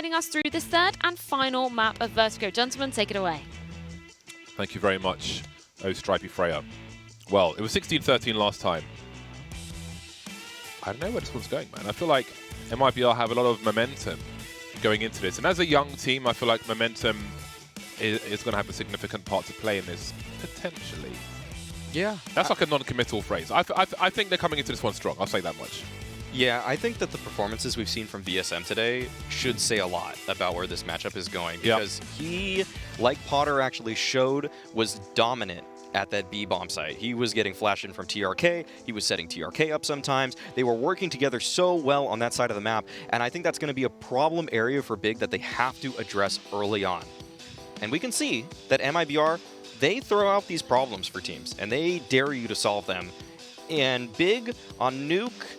Guiding us through this third and final map of Vertigo. Gentlemen, take it away. Thank you very much, oh Stripey Freya. Well, it was 16-13 last time. I don't know where this one's going, man. I feel like MIBR have a lot of momentum going into this. And as a young team, I feel like momentum is going to have a significant part to play in this, potentially. Yeah. That's like a non-committal phrase. I think they're coming into this one strong. I'll say that much. Yeah, I think that the performances we've seen from VSM today should say a lot about where this matchup is going, because he, like Potter actually showed, was dominant at that B bomb site. He was getting flashed in from TRK, he was setting TRK up sometimes. They were working together so well on that side of the map, and I think that's going to be a problem area for Big that they have to address early on. And we can see that MIBR, they throw out these problems for teams, and they dare you to solve them. And Big on Nuke,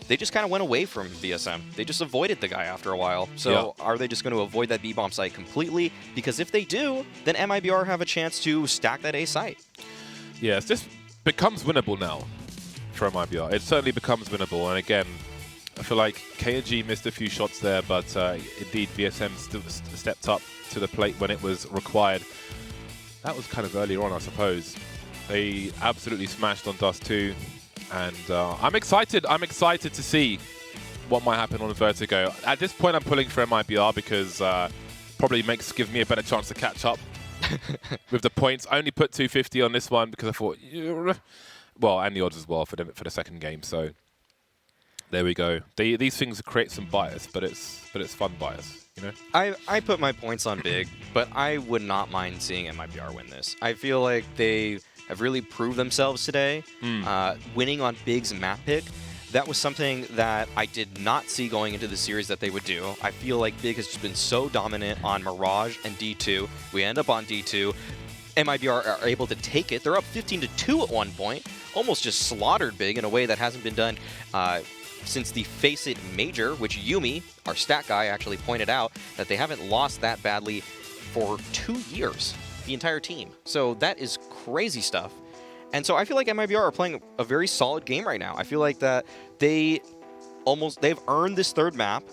they just kind of went away from VSM. They just avoided the guy after a while. So are they just going to avoid that B-bomb site completely? Because if they do, then MIBR have a chance to stack that A site. Yes, this becomes winnable now for MIBR. It certainly becomes winnable. And again, I feel like KNG missed a few shots there, but indeed VSM stepped up to the plate when it was required. That was kind of earlier on, I suppose. They absolutely smashed on Dust 2. And I'm excited. I'm excited to see what might happen on Vertigo. At this point, I'm pulling for MIBR because probably gives me a better chance to catch up with the points. I only put 250 on this one because I thought, well, and the odds as well for the second game. So there we go. These things create some bias, but it's fun bias, you know. I put my points on Big, but I would not mind seeing MIBR win this. I feel like they have really proved themselves today. Winning on Big's map pick, that was something that I did not see going into the series that they would do. I feel like Big has just been so dominant on Mirage and D2. We end up on D2. MIBR are able to take it. They're up 15-2 at one point. Almost just slaughtered Big in a way that hasn't been done since the Face It Major, which Yumi, our stat guy, actually pointed out that they haven't lost that badly for 2 years. The entire team. So that is crazy stuff. And so I feel like MIBR are playing a very solid game right now. I feel like that they've earned this third map,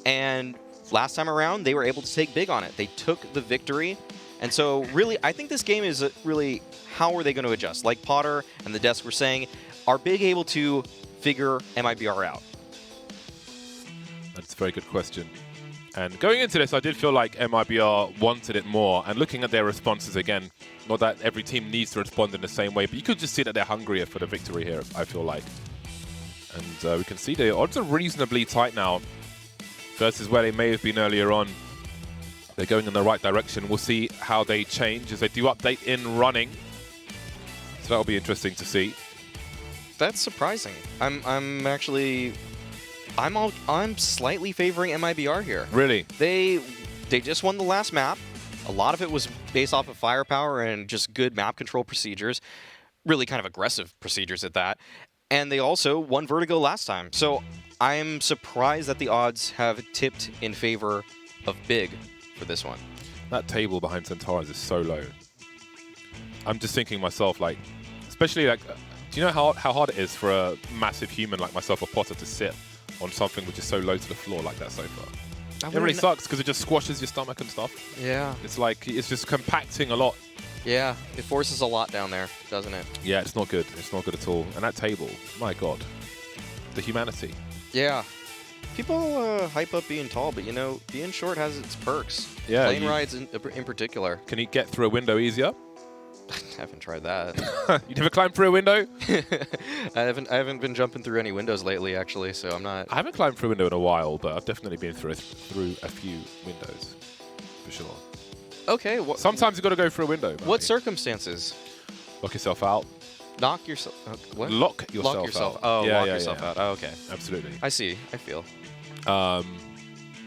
and last time around they were able to take Big on it. They took the victory. And so really, I think this game is really, how are they going to adjust? Like Potter and the desk were saying, are Big able to figure MIBR out? That's a very good question. And going into this, I did feel like MIBR wanted it more. And looking at their responses again, not that every team needs to respond in the same way, but you could just see that they're hungrier for the victory here, I feel like. And we can see the odds are reasonably tight now versus where they may have been earlier on. They're going in the right direction. We'll see how they change as they do update in running. So that'll be interesting to see. That's surprising. I'm slightly favoring MIBR here. Really? They just won the last map. A lot of it was based off of firepower and just good map control procedures. Really kind of aggressive procedures at that. And they also won Vertigo last time. So I'm surprised that the odds have tipped in favor of Big for this one. That table behind Centaurus is so low. I'm just thinking myself, like, especially like, do you know how hard it is for a massive human like myself or Potter to sit on something which is so low to the floor like that sofa? It really sucks because it just squashes your stomach and stuff. Yeah. It's like, it's just compacting a lot. Yeah, it forces a lot down there, doesn't it? Yeah, it's not good. It's not good at all. And that table, my God. The humanity. Yeah. People hype up being tall, but you know, being short has its perks. Yeah. Plane rides in particular. Can you get through a window easier? I haven't tried that. You never climbed through a window? I haven't been jumping through any windows lately, actually, so I'm not. I haven't climbed through a window in a while, but I've definitely been through a few windows, for sure. Okay. Sometimes you've got to go through a window. What circumstances? Lock yourself out. Knock yourself. What? Lock yourself out. Oh, yeah, lock yeah, yourself out. Oh, okay. Absolutely. I see. I feel.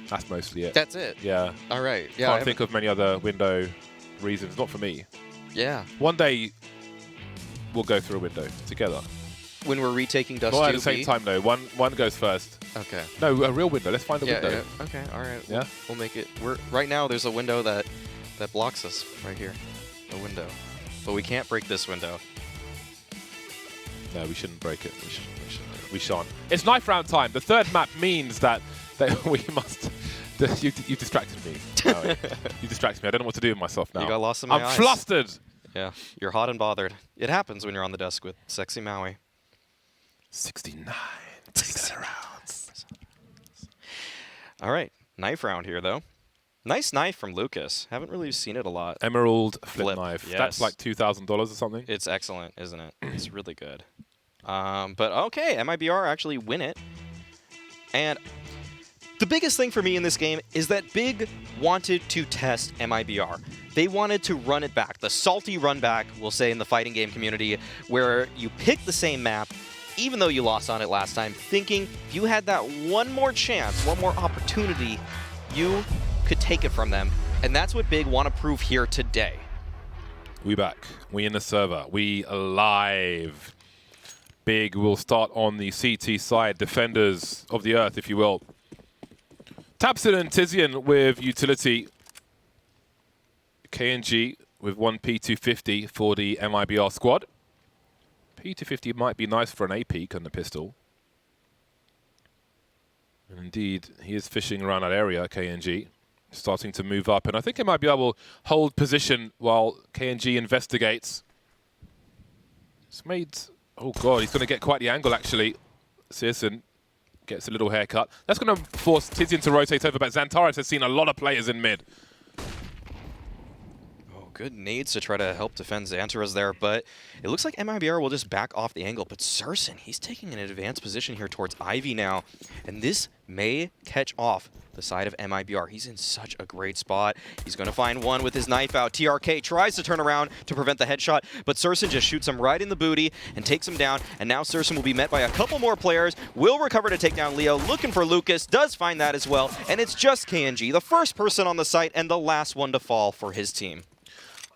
That's mostly it. That's it. Yeah. All right. Yeah. Can't think of many other window reasons. Not for me. Yeah. One day we'll go through a window together. When we're retaking Dust 2B? Not at the same time, though. One goes first. Okay. No, a real window. Let's find a window. Yeah. Okay. All right. Yeah. We'll make it. Right now. There's a window that blocks us right here. A window, but we can't break this window. No, we shouldn't break it. We shan't. It's knife round time. The third map means that we must You distracted me. Maui. You distracted me. I don't know what to do with myself now. You got lost in my eyes. I'm flustered. Yeah, you're hot and bothered. It happens when you're on the desk with sexy Maui. 69 data rounds. All right, knife round here, though. Nice knife from Lucas. Haven't really seen it a lot. Emerald flip knife. Yes. That's like $2,000 or something. It's excellent, isn't it? It's really good. But okay, MIBR actually win it. And the biggest thing for me in this game is that Big wanted to test MIBR. They wanted to run it back. The salty run back, we'll say in the fighting game community, where you pick the same map, even though you lost on it last time, thinking if you had that one more chance, one more opportunity, you could take it from them. And that's what Big want to prove here today. We back. We in the server. We alive. Big will start on the CT side. Defenders of the Earth, if you will. Tapsin and Tizian with utility. KNG with one P250 for the MIBR squad. P250 might be nice for an A-peak on the pistol. And indeed, he is fishing around that area, KNG. Starting to move up, and I think MIBR will hold position while KNG investigates. It's made... Oh god, he's going to get quite the angle actually. Searson gets a little haircut. That's going to force Tizian to rotate over, but Xantares has seen a lot of players in mid. Good nades to try to help defend Xantares there, but it looks like MIBR will just back off the angle. But Searson, he's taking an advanced position here towards Ivy now, and this may catch off the side of MIBR. He's in such a great spot. He's going to find one with his knife out. TRK tries to turn around to prevent the headshot, but Searson just shoots him right in the booty and takes him down, and now Searson will be met by a couple more players, will recover to take down Leo, looking for Lucas, does find that as well, and it's just KNG, the first person on the site and the last one to fall for his team.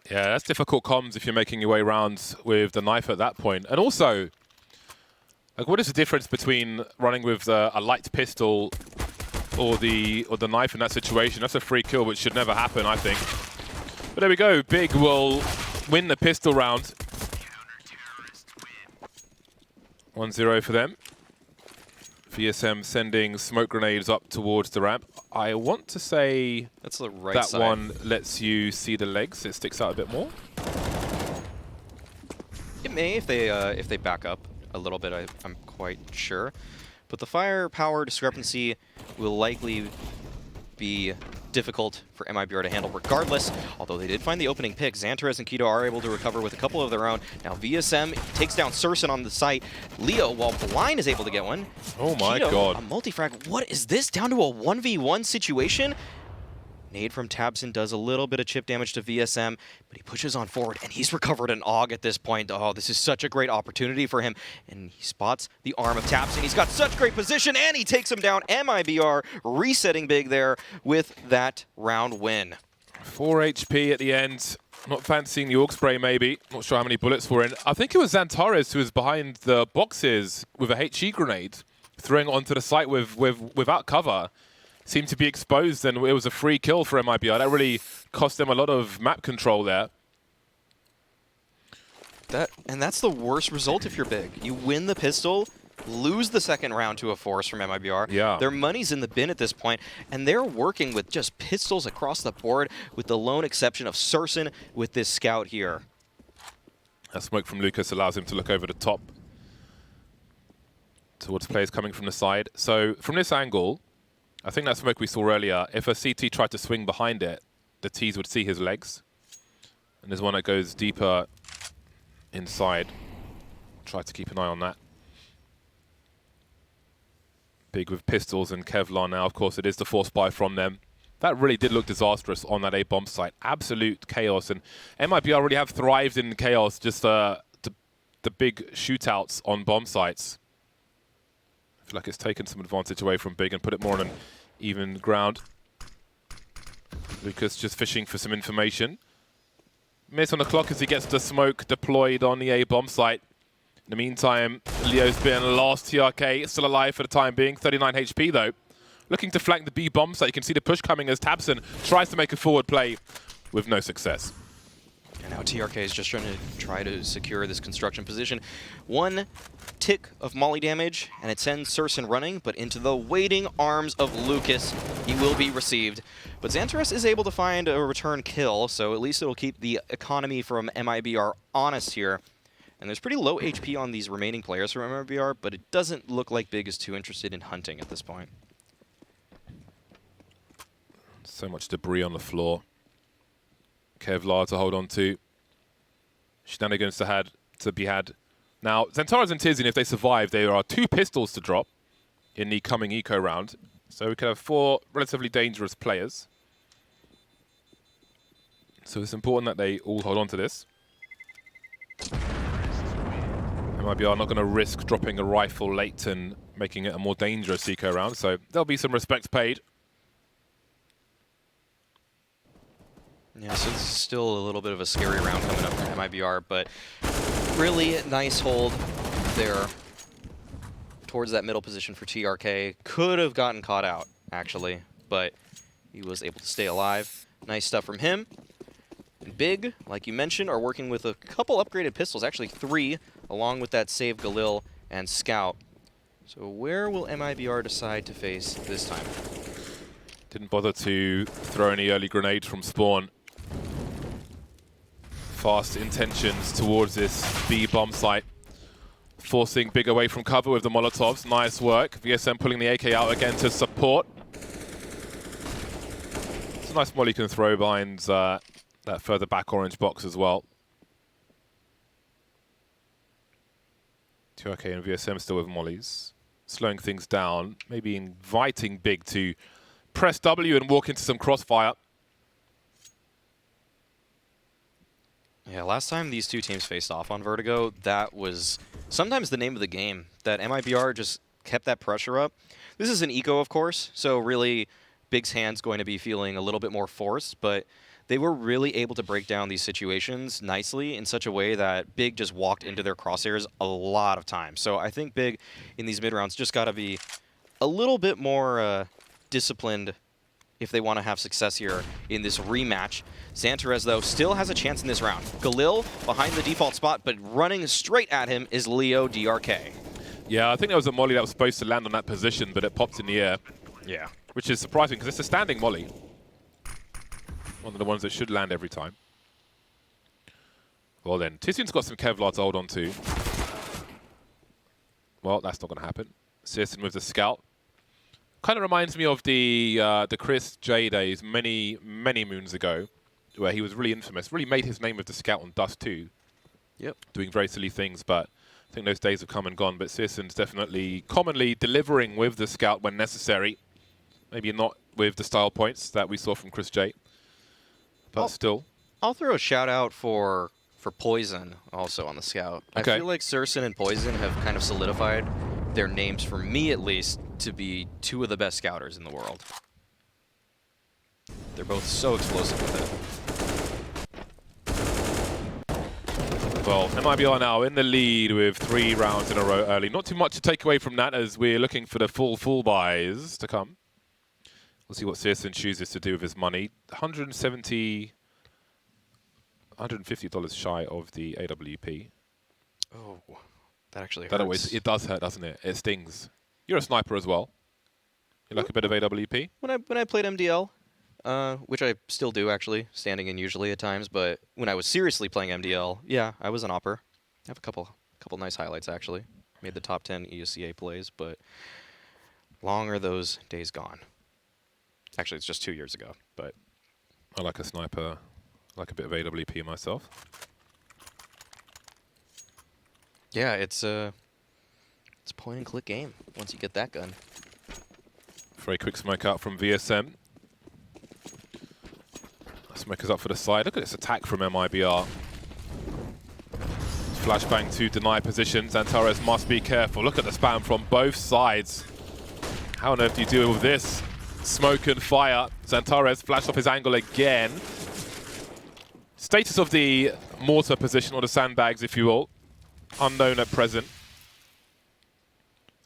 Yeah, that's difficult comms if you're making your way around with the knife at that point. And also, like, what is the difference between running with a light pistol or the knife in that situation? That's a free kill, which should never happen, I think. But there we go. Big will win the pistol round. 1-0 for them. VSM sending smoke grenades up towards the ramp. I want to say that's the right that side. One lets you see the legs. It sticks out a bit more. It may if they back up a little bit. I'm quite sure, but the firepower discrepancy will likely be difficult for MIBR to handle regardless, although they did find the opening pick. Xantares and Keto are able to recover with a couple of their own. Now VSM takes down Searson on the site. Leo, while Blind, is able to get one. Oh my Keto, god. a multi-frag. What is this? Down to a 1v1 situation? Nade from Tabson does a little bit of chip damage to VSM, but he pushes on forward, and he's recovered an AUG at this point. Oh, this is such a great opportunity for him. And he spots the arm of Tabson. He's got such great position, and he takes him down. MIBR resetting big there with that round win. 4 HP at the end. Not fancying the AUG spray, maybe. Not sure how many bullets were in. I think it was Xantares who was behind the boxes with a HE grenade, throwing it onto the site without cover. Seemed to be exposed, and it was a free kill for MIBR. That really cost them a lot of map control there. And that's the worst result if you're Big. You win the pistol, lose the second round to a force from MIBR. Yeah. Their money's in the bin at this point, and they're working with just pistols across the board, with the lone exception of Searson with this scout here. That smoke from Lucas allows him to look over the top towards players coming from the side. So from this angle, I think that smoke we saw earlier, if a CT tried to swing behind it, the Ts would see his legs. And there's one that goes deeper inside. Try to keep an eye on that. Big with pistols and Kevlar now. Of course, it is the force buy from them. That really did look disastrous on that A-bomb site. Absolute chaos. And MIBR really have thrived in chaos, just the big shootouts on bomb sites. I feel like it's taken some advantage away from Big and put it more on an even ground. Lucas just fishing for some information. Miss on the clock as he gets the smoke deployed on the A-bomb site. In the meantime, Leo's been lost. TRK still alive for the time being. 39 HP though. Looking to flank the B-bomb site. You can see the push coming as Tabson tries to make a forward play with no success. Now TRK is just trying to secure this construction position. One tick of molly damage, and it sends Surson running, but into the waiting arms of Lucas, he will be received. But Xantares is able to find a return kill, so at least it'll keep the economy from MIBR honest here. And there's pretty low HP on these remaining players from MIBR, but it doesn't look like Big is too interested in hunting at this point. So much debris on the floor. Kevlar to hold on to. Shenanigans to be had. Now, Xantares and Tizian, if they survive, there are 2 pistols to drop in the coming eco round. So we could have 4 relatively dangerous players. So it's important that they all hold on to this. MIBR not going to risk dropping a rifle late and making it a more dangerous eco round. So there'll be some respect paid. Yeah, so this is still a little bit of a scary round coming up from MIBR, but really nice hold there towards that middle position for TRK. Could have gotten caught out, actually, but he was able to stay alive. Nice stuff from him. And Big, like you mentioned, are working with a couple upgraded pistols, actually 3, along with that Save Galil and Scout. So where will MIBR decide to face this time? Didn't bother to throw any early grenades from spawn. Fast intentions towards this B bomb site. Forcing Big away from cover with the Molotovs. Nice work. VSM pulling the AK out again to support. It's a nice molly you can throw behind that further back orange box as well. TRK and VSM still with mollies. Slowing things down. Maybe inviting Big to press W and walk into some crossfire. Yeah, last time these 2 teams faced off on Vertigo, that was sometimes the name of the game, that MIBR just kept that pressure up. This is an eco, of course, so really Big's hand's going to be feeling a little bit more forced, but they were really able to break down these situations nicely in such a way that Big just walked into their crosshairs a lot of times. So I think Big in these mid-rounds just got to be a little bit more disciplined if they want to have success here in this rematch. Xantares, though, still has a chance in this round. Galil behind the default spot, but running straight at him is Leo DRK. Yeah, I think there was a molly that was supposed to land on that position, but it popped in the air. Yeah. Which is surprising, because it's a standing molly. One of the ones that should land every time. Well then, Tizian's got some Kevlar to hold on to. Well, that's not going to happen. Searson with the Scout. Kind of reminds me of the Chris J days many moons ago, where he was really infamous, really made his name with the Scout on Dust 2. Yep. Doing very silly things, but I think those days have come and gone. But Searson's definitely commonly delivering with the Scout when necessary. Maybe not with the style points that we saw from Chris J, but still. I'll throw a shout out for Poison also on the Scout. Okay. I feel like Searson and Poison have kind of solidified their names, for me at least, to be 2 of the best scouters in the world. They're both so explosive with it. Well, MIBR now in the lead with 3 rounds in a row early. Not too much to take away from that as we're looking for the full buys to come. We'll see what Searson chooses to do with his money. $150 shy of the AWP. Oh, that actually hurts. That always, it does hurt, doesn't it? It stings. You're a sniper as well. You like a bit of AWP? When I played MDL, which I still do actually, standing in usually at times, but when I was seriously playing MDL, yeah, I was an opper. I have a couple nice highlights actually. Made the top 10 ESCA plays, but long are those days gone. Actually, it's just 2 years ago, but I like a sniper, I like a bit of AWP myself. Yeah, it's a point and click game once you get that gun. Very quick smoke out from VSM. Smoker's up for the side. Look at this attack from MIBR. Flashbang to deny position. Xantares must be careful. Look at the spam from both sides. How on earth do you deal with this? Smoke and fire. Xantares flashed off his angle again. Status of the mortar position, or the sandbags, if you will, unknown at present.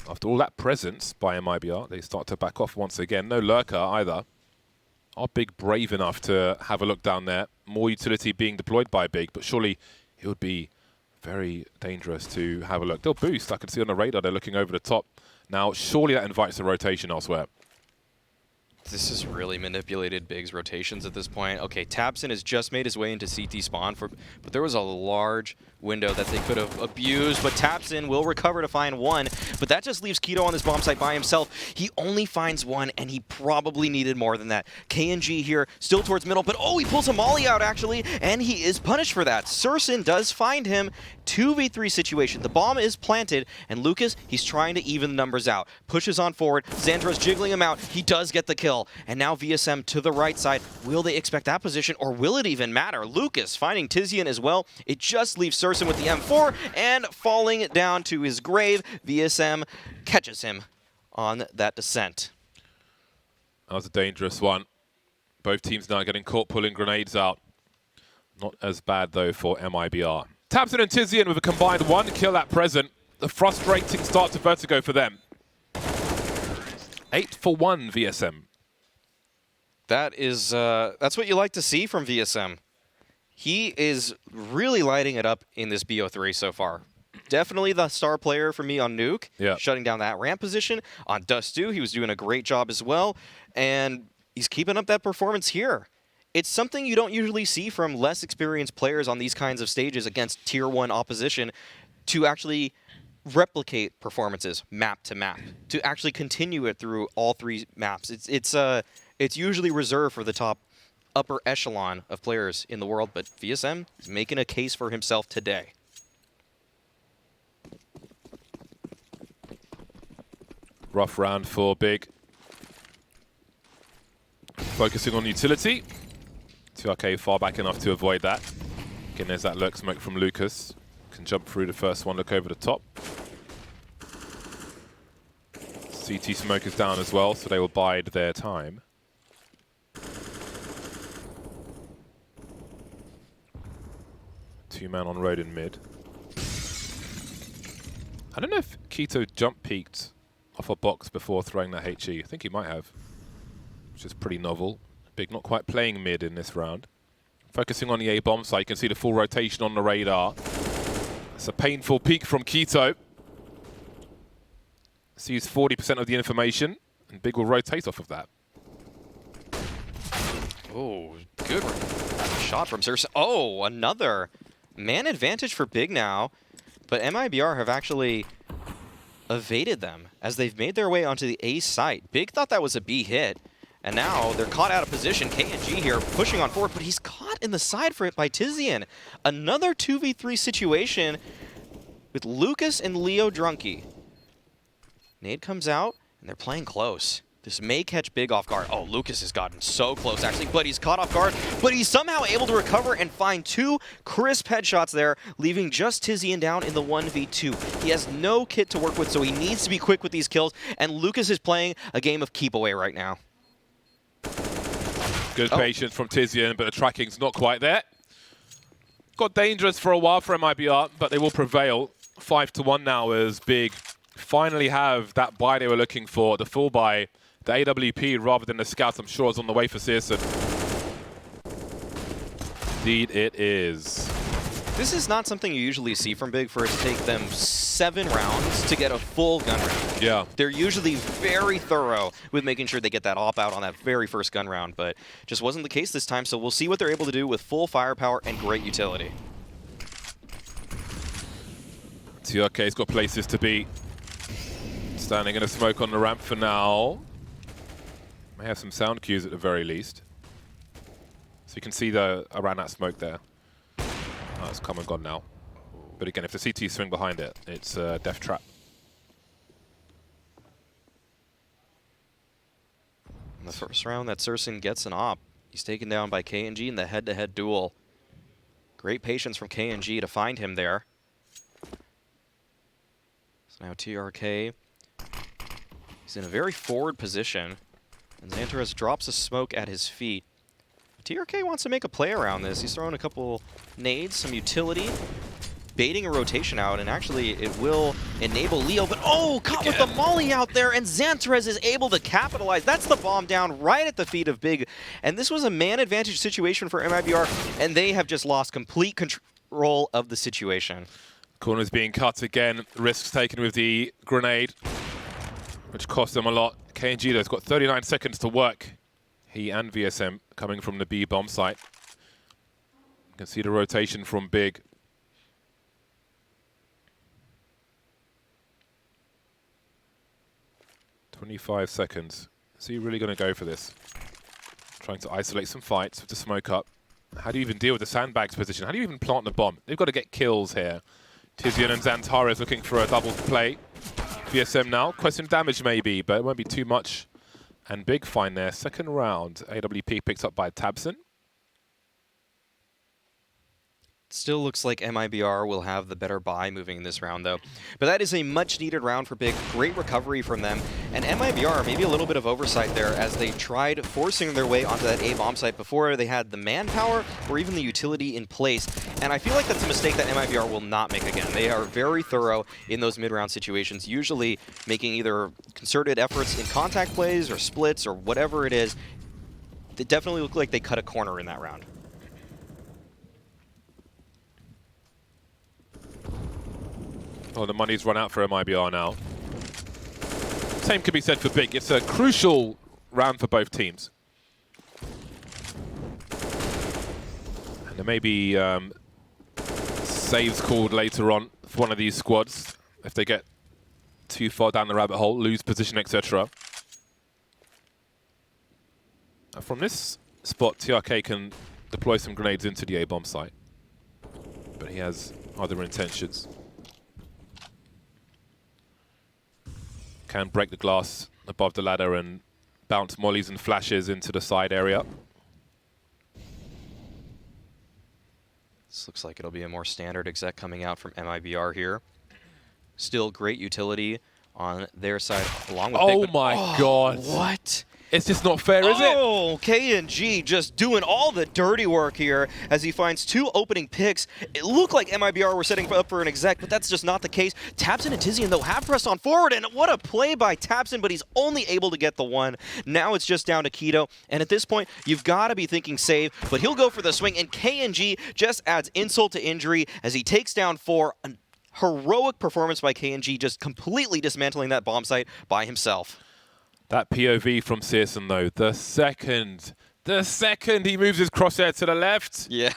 After all that presence by MIBR, they start to back off once again. No lurker either. Are Big brave enough to have a look down there? More utility being deployed by Big, but surely it would be very dangerous to have a look. They'll boost. I can see on the radar they're looking over the top. Now, surely that invites a rotation elsewhere. This is really manipulated Big's rotations at this point. Okay, tabseN has just made his way into CT spawn, but there was a large window that they could have abused, but tabseN will recover to find one, but that just leaves Udoh on this bomb site by himself. He only finds one, and he probably needed more than that. KNG here, still towards middle, but oh, he pulls a molly out, actually, and he is punished for that. C.R.A.E does find him. 2v3 situation. The bomb is planted, and Lucas, he's trying to even the numbers out. Pushes on forward. Xandra's jiggling him out. He does get the kill. And now VSM to the right side. Will they expect that position, or will it even matter? Lucas finding Tizian as well. It just leaves C.R.A.E with the M4, and falling down to his grave, VSM catches him on that descent. That was a dangerous one. Both teams now getting caught pulling grenades out. Not as bad, though, for MIBR. tabseN and Tizian with a combined 1 kill at present. The frustrating start to Vertigo for them. 8 for 1 VSM. That is, that's what you like to see from VSM. He is really lighting it up in this BO3 so far. Definitely the star player for me on Nuke, shutting down that ramp position. On Dust2, he was doing a great job as well, and he's keeping up that performance here. It's something you don't usually see from less experienced players on these kinds of stages against Tier 1 opposition, to actually replicate performances map to map, to actually continue it through all 3 maps. It's usually reserved for the top upper echelon of players in the world, but VSM is making a case for himself today. Rough round for Big. Focusing on utility. C.R.A.E far back enough to avoid that. Again, there's that lurk smoke from Lucas. Can jump through the first one, look over the top. CT smoke is down as well, so they will bide their time. Two-man on road in mid. I don't know if Keto jump peeked off a box before throwing that HE. I think he might have, which is pretty novel. Big not quite playing mid in this round. Focusing on the A bomb site, you can see the full rotation on the radar. It's a painful peek from Keto. Sees 40% of the information, and Big will rotate off of that. Oh, good shot from C.R.A.E. Oh, another man advantage for Big now, but MIBR have actually evaded them as they've made their way onto the A site. Big thought that was a B hit, and now they're caught out of position. KNG here pushing on forward, but he's caught in the side for it by Tizian. Another 2v3 situation with Lucas and Leo Drunky. Nade comes out, and they're playing close. This may catch Big off guard. Oh, Lucas has gotten so close, actually, but he's caught off guard. But he's somehow able to recover and find 2 crisp headshots there, leaving just Tizian down in the 1v2. He has no kit to work with, so he needs to be quick with these kills, and Lucas is playing a game of keep away right now. Good patience from Tizian, but the tracking's not quite there. Got dangerous for a while for MIBR, but they will prevail. 5-1 now as Big finally have that buy they were looking for, the full buy. The AWP rather than the Scout, I'm sure, is on the way for C.R.A.E. Indeed it is. This is not something you usually see from Big, for it to take them 7 rounds to get a full gun round. Yeah. They're usually very thorough with making sure they get that op out on that very first gun round, but just wasn't the case this time, so we'll see what they're able to do with full firepower and great utility. C.R.A.E.'s got places to be. Standing in a smoke on the ramp for now. May have some sound cues at the very least. So you can see around that smoke there. Oh, it's come and gone now. But again, if the CT swing behind it, it's a death trap. In the first round, that C.R.A.E. gets an op. He's taken down by KNG in the head-to-head duel. Great patience from KNG to find him there. So now C.R.A.E. He's in a very forward position, and Xantaras drops a smoke at his feet. C.R.A.E. wants to make a play around this. He's throwing a couple nades, some utility. baiting a rotation out, and actually it will enable Leo, but oh, caught with the molly out there, and Xantrez is able to capitalize. That's the bomb down right at the feet of Big, and this was a man advantage situation for MIBR, and they have just lost complete control of the situation. Corner's being cut again, risks taken with the grenade, which cost them a lot. KiNK though has got 39 seconds to work. He and VSM coming from the B bomb site. You can see the rotation from Big. "25 seconds. So you're really going to go for this? Trying to isolate some fights with the smoke up. How do you even deal with the sandbags position? How do you even plant the bomb? They've got to get kills here. Tizian and Xantares looking for a double play. VSM now. Question damage maybe, but it won't be too much. And Big find their second round. AWP picked up by Tabson. Still looks like MIBR will have the better buy moving in this round, though. But that is a much-needed round for Big. Great recovery from them. And MIBR, maybe a little bit of oversight there as they tried forcing their way onto that A bomb site before they had the manpower or even the utility in place. And I feel like that's a mistake that MIBR will not make again. They are very thorough in those mid-round situations, usually making either concerted efforts in contact plays or splits or whatever it is. They definitely look like they cut a corner in that round. Oh, the money's run out for MIBR now. Same could be said for Big. It's a crucial round for both teams. And there may be saves called later on for one of these squads if they get too far down the rabbit hole, lose position, etc. From this spot, C.R.A.E can deploy some grenades into the A-bomb site. But he has other intentions. Can break the glass above the ladder and bounce mollies and flashes into the side area. This looks like it'll be a more standard exec coming out from MIBR here. Still great utility on their side along with Big. Oh my God. What? It's just not fair, is it? Oh, KiNK just doing all the dirty work here as he finds two opening picks. It looked like MIBR were setting up for an exec, but that's just not the case. Tabson and Tizian, though, have pressed on forward, and what a play by Tabson, but he's only able to get the one. Now it's just down to Keto, and at this point, you've got to be thinking save, but he'll go for the swing, and KiNK just adds insult to injury as he takes down 4. A heroic performance by KiNK, just completely dismantling that bomb site by himself. That POV from Searson, though, the second he moves his crosshair to the left, yeah,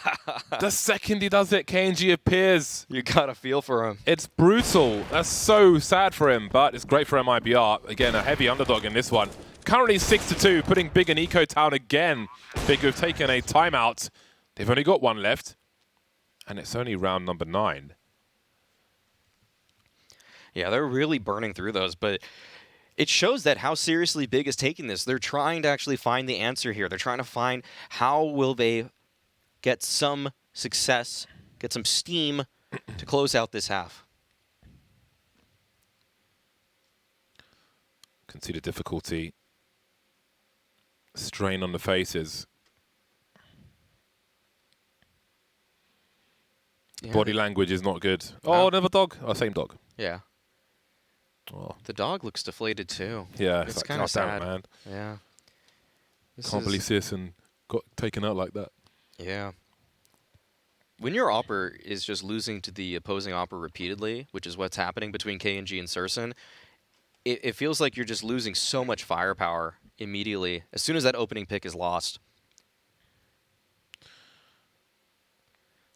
the second he does it, KiNK appears. You gotta feel for him. It's brutal. That's so sad for him, but it's great for MIBR. Again, a heavy underdog in this one. Currently 6-2, putting Big in Eco Town again. Big have taken a timeout. They've only got one left, and it's only round number 9. Yeah, they're really burning through those, but it shows that how seriously Big is taking this. They're trying to actually find the answer here. They're trying to find how will they get some success, get some steam to close out this half. Can see the difficulty. Strain on the faces. Yeah. Body language is not good. Oh, another dog. Oh, same dog. Yeah. Oh. The dog looks deflated too. Yeah, it's like, kind of sad, man. Yeah. Can't believe Searson got taken out like that. Yeah. When your Opper is just losing to the opposing Opper repeatedly, which is what's happening between KiNK and Searson, it feels like you're just losing so much firepower immediately as soon as that opening pick is lost.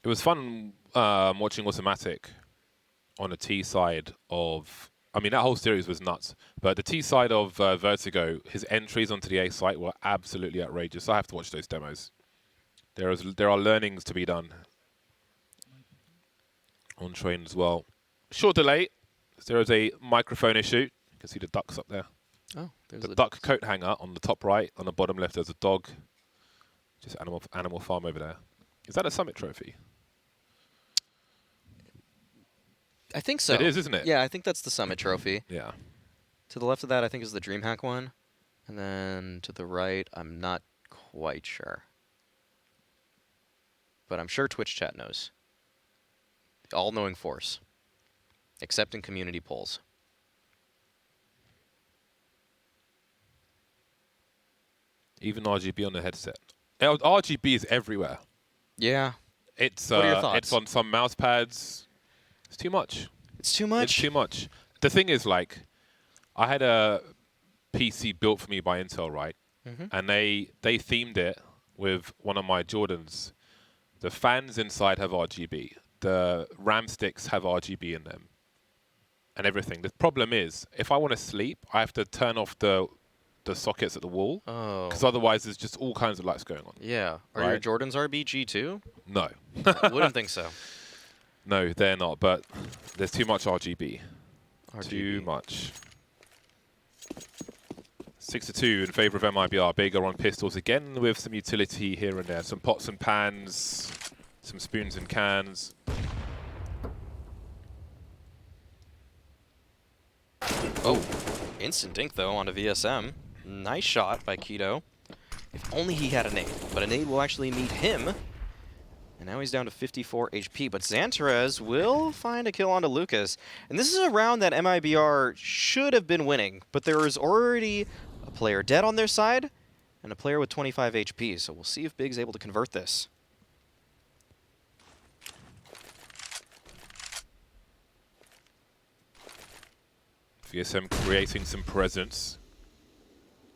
It was fun watching Automatic on the T side of... I mean, that whole series was nuts. But the T side of Vertigo, his entries onto the A site were absolutely outrageous. I have to watch those demos. There are learnings to be done on train as well. Short delay. There is a microphone issue. You can see the ducks up there. Oh, there's the duck coat hanger on the top right. On the bottom left, there's a dog. Just animal farm over there. Is that a summit trophy? I think so. It is, isn't it? Yeah, I think that's the Summit Trophy. Yeah. To the left of that, I think is the DreamHack one. And then to the right, I'm not quite sure. But I'm sure Twitch chat knows. all-knowing force, except in community polls. Even RGB on the headset. RGB is everywhere. Yeah. It's What are your thoughts? it's on some mouse pads. It's too much. It's too much? It's too much. The thing is, like, I had a PC built for me by Intel, right? And they themed it with one of my Jordans. The fans inside have RGB. The RAM sticks have RGB in them. And everything. The problem is, if I want to sleep, I have to turn off the sockets at the wall. Oh. Because otherwise there's just all kinds of lights going on. Yeah. Are Right. your Jordans RBG too? No. Wouldn't think so. No, they're not, but there's too much RGB. RGB. Too much. 6-2 in favor of MIBR. Big are on pistols again with some utility here and there. Some pots and pans, some spoons and cans. Oh, instant dink though onto VSM. Nice shot by Udoh. If only he had a nade, but a nade will actually meet him. And now he's down to 54 HP, but Xantarez will find a kill onto Lucas. And this is a round that MIBR should have been winning, but there is already a player dead on their side and a player with 25 HP, so we'll see if Big's able to convert this. VSM creating some presence.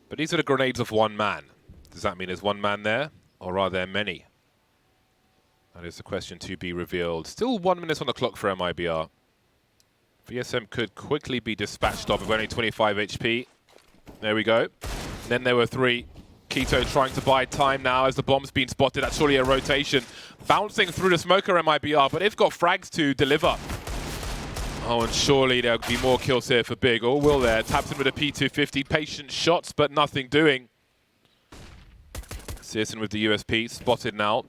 But these are the grenades of one man. Does that mean there's one man there, or are there many? That is the question to be revealed. Still 1 minute on the clock for MIBR. VSM could quickly be dispatched off with only 25 HP. There we go. Then there were 3. Keto trying to buy time now as the bomb's been spotted. That's surely a rotation. Bouncing through the smoker MIBR, but they've got frags to deliver. Oh, and surely there'll be more kills here for Big. Or will there? Taps in with a P250. Patient shots, but nothing doing. Searson with the USP. Spotted now.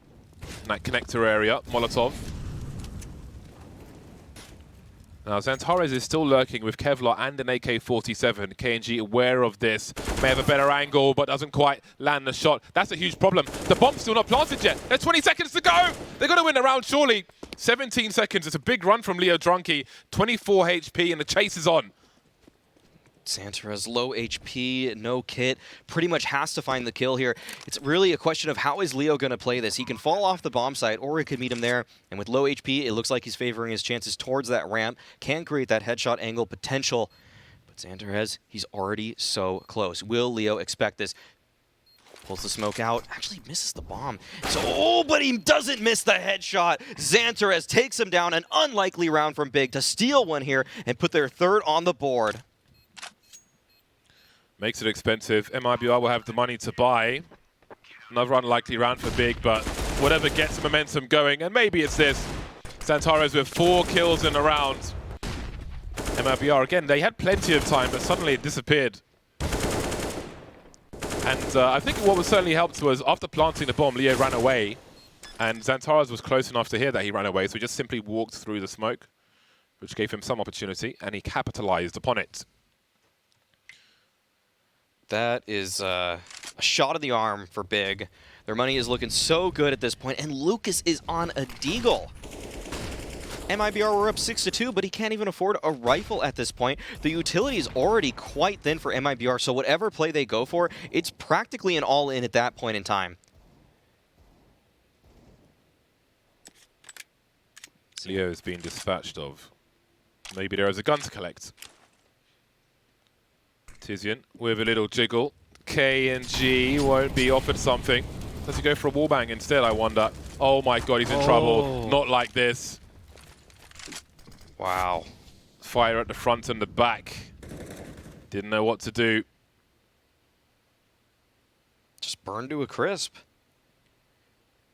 In that connector area. Molotov. Now, Xantarez is still lurking with Kevlar and an AK-47. KNG aware of this. May have a better angle, but doesn't quite land the shot. That's a huge problem. The bomb's still not planted yet. There's 20 seconds to go. They're going to win the round, surely. 17 seconds. It's a big run from Leo Drunky. 24 HP, and the chase is on. Xantarez low HP, no kit, pretty much has to find the kill here. It's really a question of how is Leo going to play this. He can fall off the bomb site, or he could meet him there. And with low HP, it looks like he's favoring his chances towards that ramp. Can create that headshot angle potential. But Xantarez, he's already so close. Will Leo expect this? Pulls the smoke out, actually misses the bomb. So, oh, but he doesn't miss the headshot. Xantarez takes him down. An unlikely round from Big to steal one here and put their third on the board. Makes it expensive. MIBR will have the money to buy. Another unlikely round for Big, but whatever gets momentum going, and maybe it's this. Xantarez with 4 kills in a round. MIBR, again, they had plenty of time, but suddenly it disappeared. And I think what was certainly helped was after planting the bomb, Leo ran away. And Xantarez was close enough to hear that he ran away, so he just simply walked through the smoke, which gave him some opportunity, and he capitalized upon it. That is a shot of the arm for Big. Their money is looking so good at this point, and Lucas is on a deagle. MIBR were up 6-2, but he can't even afford a rifle at this point. The utility is already quite thin for MIBR, so whatever play they go for, it's practically an all-in at that point in time. Leo is being dispatched of. Maybe there is a gun to collect. Tizian with a little jiggle. KNG won't be offered something. Does he go for a wallbang instead, I wonder? Oh my god, he's in trouble. Not like this. Wow. Fire at the front and the back. Didn't know what to do. Just burned to a crisp.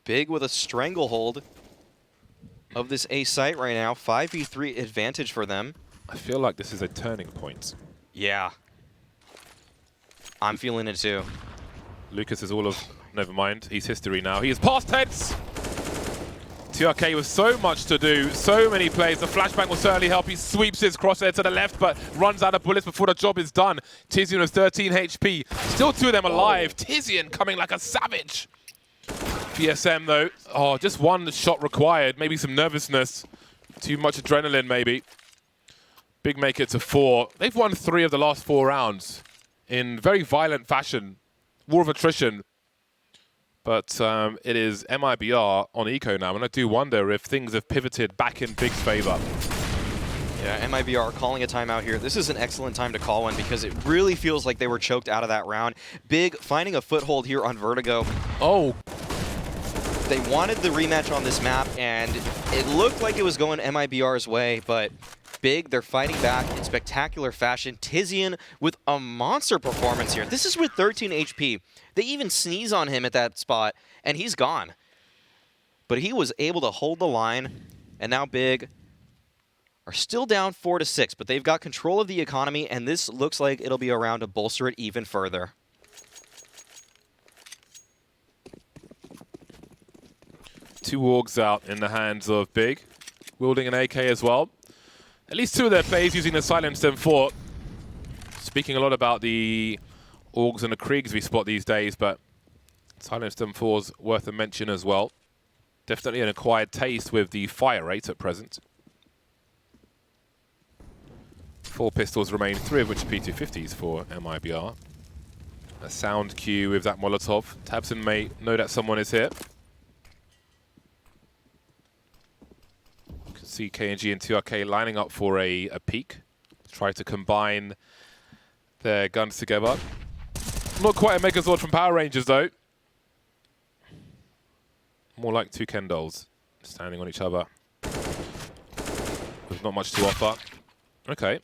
Big with a stranglehold of this A site right now. 5v3 advantage for them. I feel like this is a turning point. Yeah. I'm feeling it too. Lucas is all of... Never mind. He's history now. He is past heads! C.R.A.E with so much to do, so many plays. The flashbang will certainly help. He sweeps his crosshair to the left, but runs out of bullets before the job is done. Tizian has 13 HP. Still 2 of them alive. Tizian coming like a savage. VSM, though, just 1 shot required. Maybe some nervousness Too much adrenaline, maybe. Big make it to 4. They've won 3 of the last 4 rounds in very violent fashion. War of attrition. But it is MIBR on eco now, and I do wonder if things have pivoted back in Big's favor. Yeah, MIBR calling a timeout here. This is an excellent time to call one because it really feels like they were choked out of that round. Big finding a foothold here on Vertigo. Oh. They wanted the rematch on this map, and it looked like it was going MIBR's way, but Big, they're fighting back in spectacular fashion. Tizian with a monster performance here. This is with 13 HP. They even sneeze on him at that spot, and he's gone. But he was able to hold the line, and now Big are still down 4-6, but they've got control of the economy, and this looks like it'll be a round to bolster it even further. Two Orgs out in the hands of Big, wielding an AK as well. At least 2 of their plays using the Silenced M4. Speaking a lot about the Orgs and the Kriegs we spot these days, but Silenced M4's worth a mention as well. Definitely an acquired taste with the fire rate at present. 4 pistols remain, 3 of which are P250s for MIBR. A sound cue with that Molotov. Tabson may know that someone is here. See KNG and TRK lining up for a peek. Try to combine their guns together. Not quite a Megazord from Power Rangers, though. More like 2 Ken dolls standing on each other with not much to offer. Okay.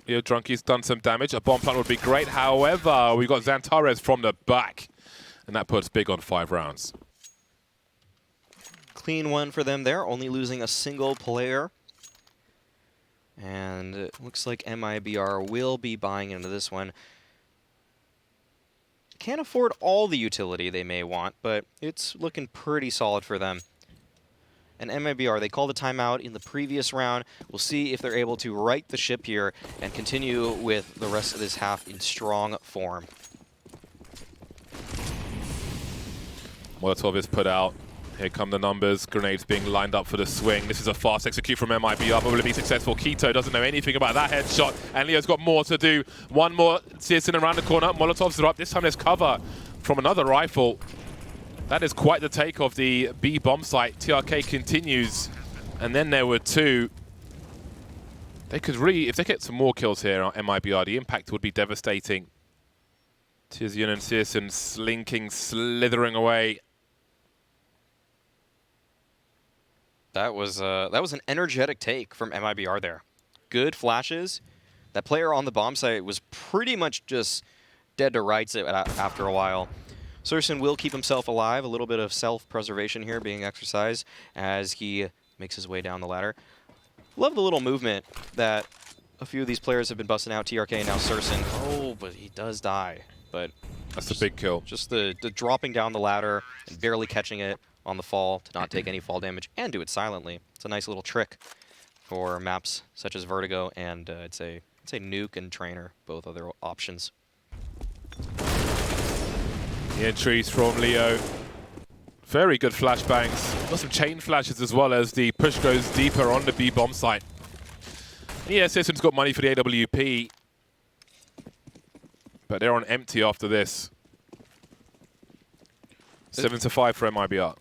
Leo Drunky's done some damage. A bomb plant would be great. However, we've got Xantares from the back, and that puts Big on 5 rounds. Clean one for them there, only losing a single player. And it looks like MIBR will be buying into this one. Can't afford all the utility they may want, but it's looking pretty solid for them. And MIBR, they called a timeout in the previous round. We'll see if they're able to right the ship here and continue with the rest of this half in strong form. Molotov is put out. Here come the numbers. Grenades being lined up for the swing. This is a fast execute from MIBR, but will it be successful? Keto doesn't know anything about that headshot, and Leo's got more to do. One more citizen around the corner. Molotovs are up. This time there's cover from another rifle. That is quite the take of the B bomb site. TRK continues, and then there were 2. They could really, if they get some more kills here on MIBR, the impact would be devastating. Tizian and Citizen slinking, slithering away. That was an energetic take from MIBR there. Good flashes. That player on the bomb site was pretty much just dead to rights after a while. Surson will keep himself alive. A little bit of self-preservation here being exercised as he makes his way down the ladder. Love the little movement that a few of these players have been busting out. TRK and now Surson. Oh, but he does die. But that's a big kill. Just the dropping down the ladder and barely catching it on the fall to not take any fall damage and do it silently. It's a nice little trick for maps such as Vertigo and I'd say Nuke and Trainer, both other options. The entries from Leo. Very good flashbangs. Got some chain flashes as well as the push goes deeper on the B bomb site. And yeah, Citizen's got money for the AWP, but they're on empty after this. 7-5 for MIBR.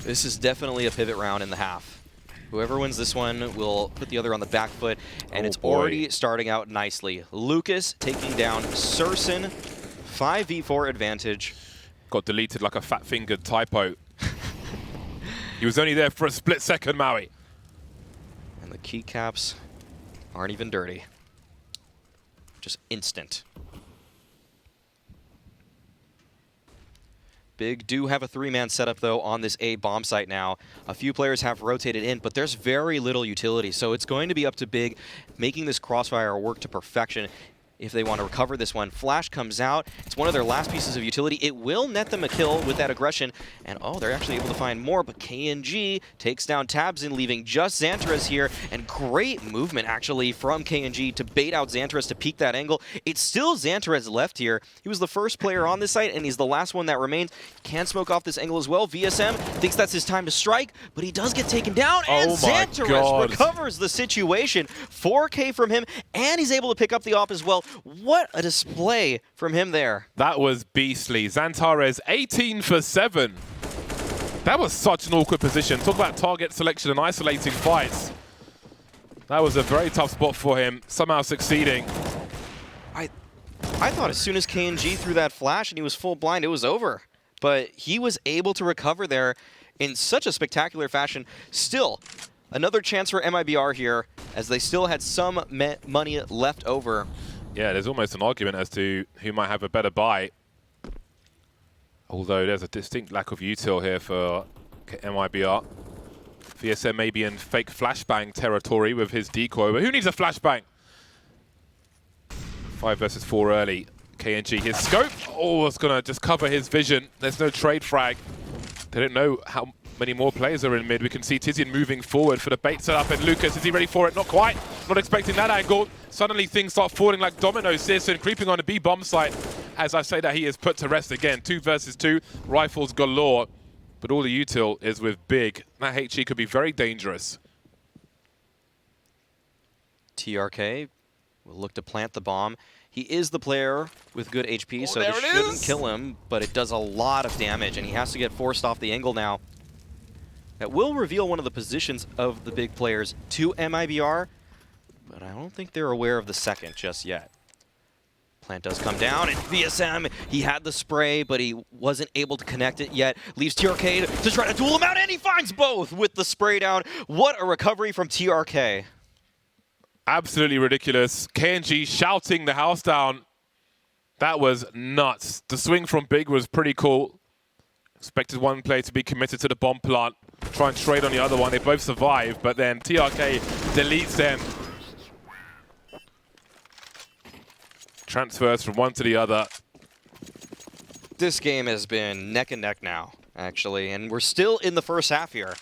This is definitely a pivot round in the half. Whoever wins this one will put the other on the back foot, and it's already starting out nicely. Lucas taking down Surson, 5v4 advantage. Got deleted like a fat-fingered typo. He was only there for a split second, Maui. And the keycaps aren't even dirty. Just instant. Big do have a 3-man setup, though, on this A bomb site now. A few players have rotated in, but there's very little utility, so it's going to be up to Big making this crossfire work to perfection. if they want to recover this one. Flash comes out. It's one of their last pieces of utility. It will net them a kill with that aggression. And oh, they're actually able to find more, but KiNK takes down Tabsin, leaving just Xantares here. And great movement, actually, from KiNK to bait out Xantares to peek that angle. It's still Xantares left here. He was the first player on this site, and he's the last one that remains. Can smoke off this angle as well. VSM thinks that's his time to strike, but he does get taken down, and Xantares recovers the situation. 4K from him, and he's able to pick up the op as well. What a display from him there. That was beastly. Xantares 18 for 7. That was such an awkward position. Talk about target selection and isolating fights. That was a very tough spot for him, somehow succeeding. I thought as soon as KiNK threw that flash and he was full blind, it was over. But he was able to recover there in such a spectacular fashion. Still, another chance for MIBR here, as they still had some money left over. Yeah, there's almost an argument as to who might have a better buy. Although there's a distinct lack of util here for MIBR. VSM may be in fake flashbang territory with his decoy, but who needs a flashbang? 5 versus 4 early. KiNK, his scope, it's going to just cover his vision. There's no trade frag. They don't know how many more players are in mid. We can see Tizian moving forward for the bait setup, and Lucas, is he ready for it? Not quite. Not expecting that angle. Suddenly things start falling like dominoes. Searson creeping on the B bomb site. As I say that, he is put to rest again. 2 versus 2, rifles galore. But all the util is with Big. That HE could be very dangerous. TRK will look to plant the bomb. He is the player with good HP, so this shouldn't kill him, but it does a lot of damage, and he has to get forced off the angle now. That will reveal one of the positions of the big players to MIBR, but I don't think they're aware of the second just yet. Plant does come down, and VSM, he had the spray, but he wasn't able to connect it yet. Leaves TRK to try to duel him out, and he finds both with the spray down. What a recovery from TRK. Absolutely ridiculous. KiNK shouting the house down. That was nuts. The swing from Big was pretty cool. Expected one player to be committed to the bomb plant. Try and trade on the other one. They both survive, but then TRK deletes them. Transfers from one to the other. This game has been neck and neck now, actually, and we're still in the first half here.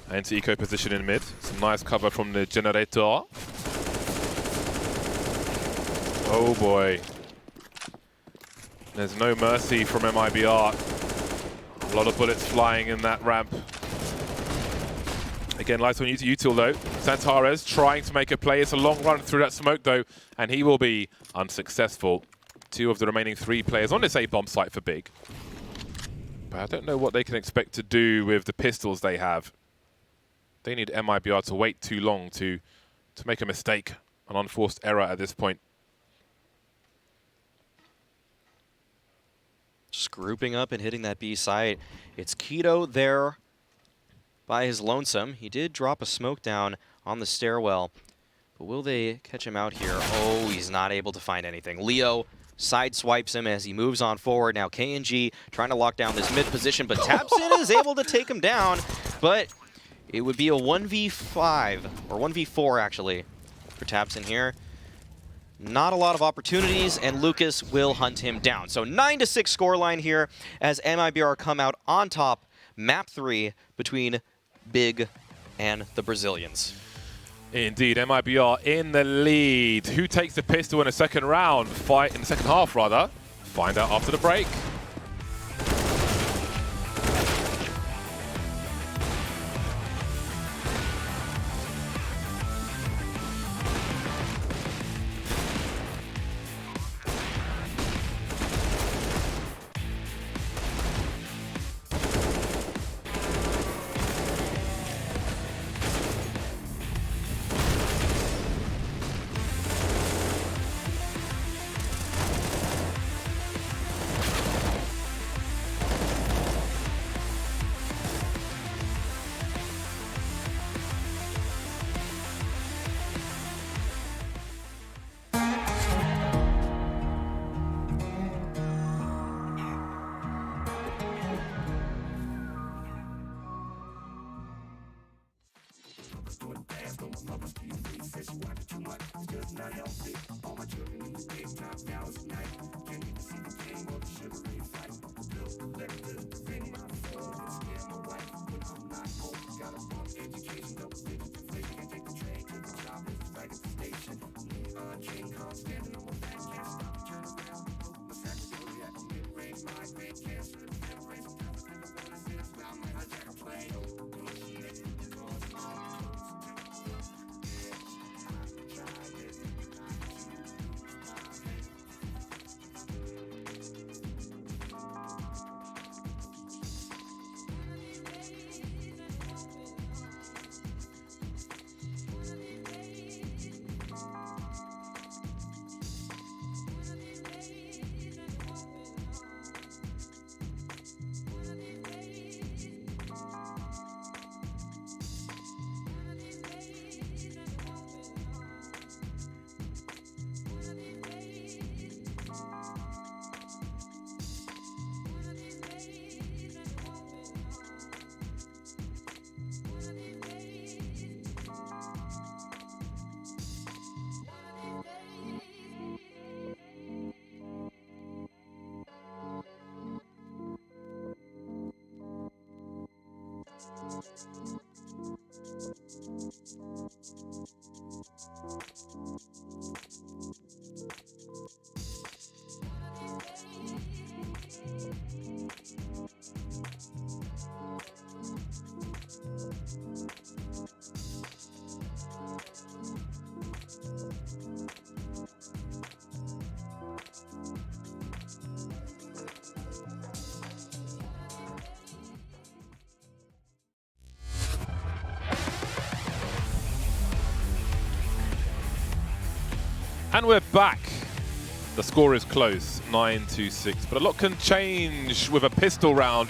Anti-eco position in mid. Some nice cover from the generator. Oh boy. There's no mercy from MIBR. A lot of bullets flying in that ramp. Again, lights on util though. Xantares trying to make a play. It's a long run through that smoke though, and he will be unsuccessful. 2 of the remaining 3 players on this A-bomb site for Big. But I don't know what they can expect to do with the pistols they have. They need MIBR to wait too long to make a mistake, an unforced error at this point. Just grouping up and hitting that B site. It's Udoh there by his lonesome. He did drop a smoke down on the stairwell, but will they catch him out here? Oh, he's not able to find anything. Leo side swipes him as he moves on forward. Now KiNK trying to lock down this mid position, but Tabsin is able to take him down, but it would be a 1v5, or 1v4 actually, for Tabsin here. Not a lot of opportunities, and Lucas will hunt him down. So 9-6 scoreline here as MIBR come out on top, map 3 between Big and the Brazilians. Indeed, MIBR in the lead. Who takes the pistol in the second round? In the second half, rather. Find out after the break. And we're back. The score is close, 9-6, but a lot can change with a pistol round.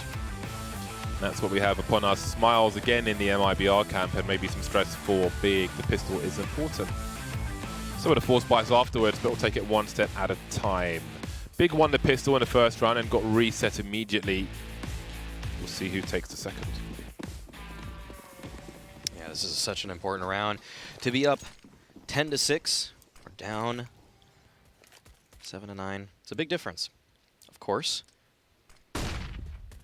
That's what we have upon us. Smiles again in the MIBR camp and maybe some stress for Big. The pistol is important. So with the force bites afterwards, but we'll take it one step at a time. Big won the pistol in the first round and got reset immediately. We'll see who takes the second. Yeah, this is such an important round. To be up 10-6. Down 7-9. It's a big difference, of course.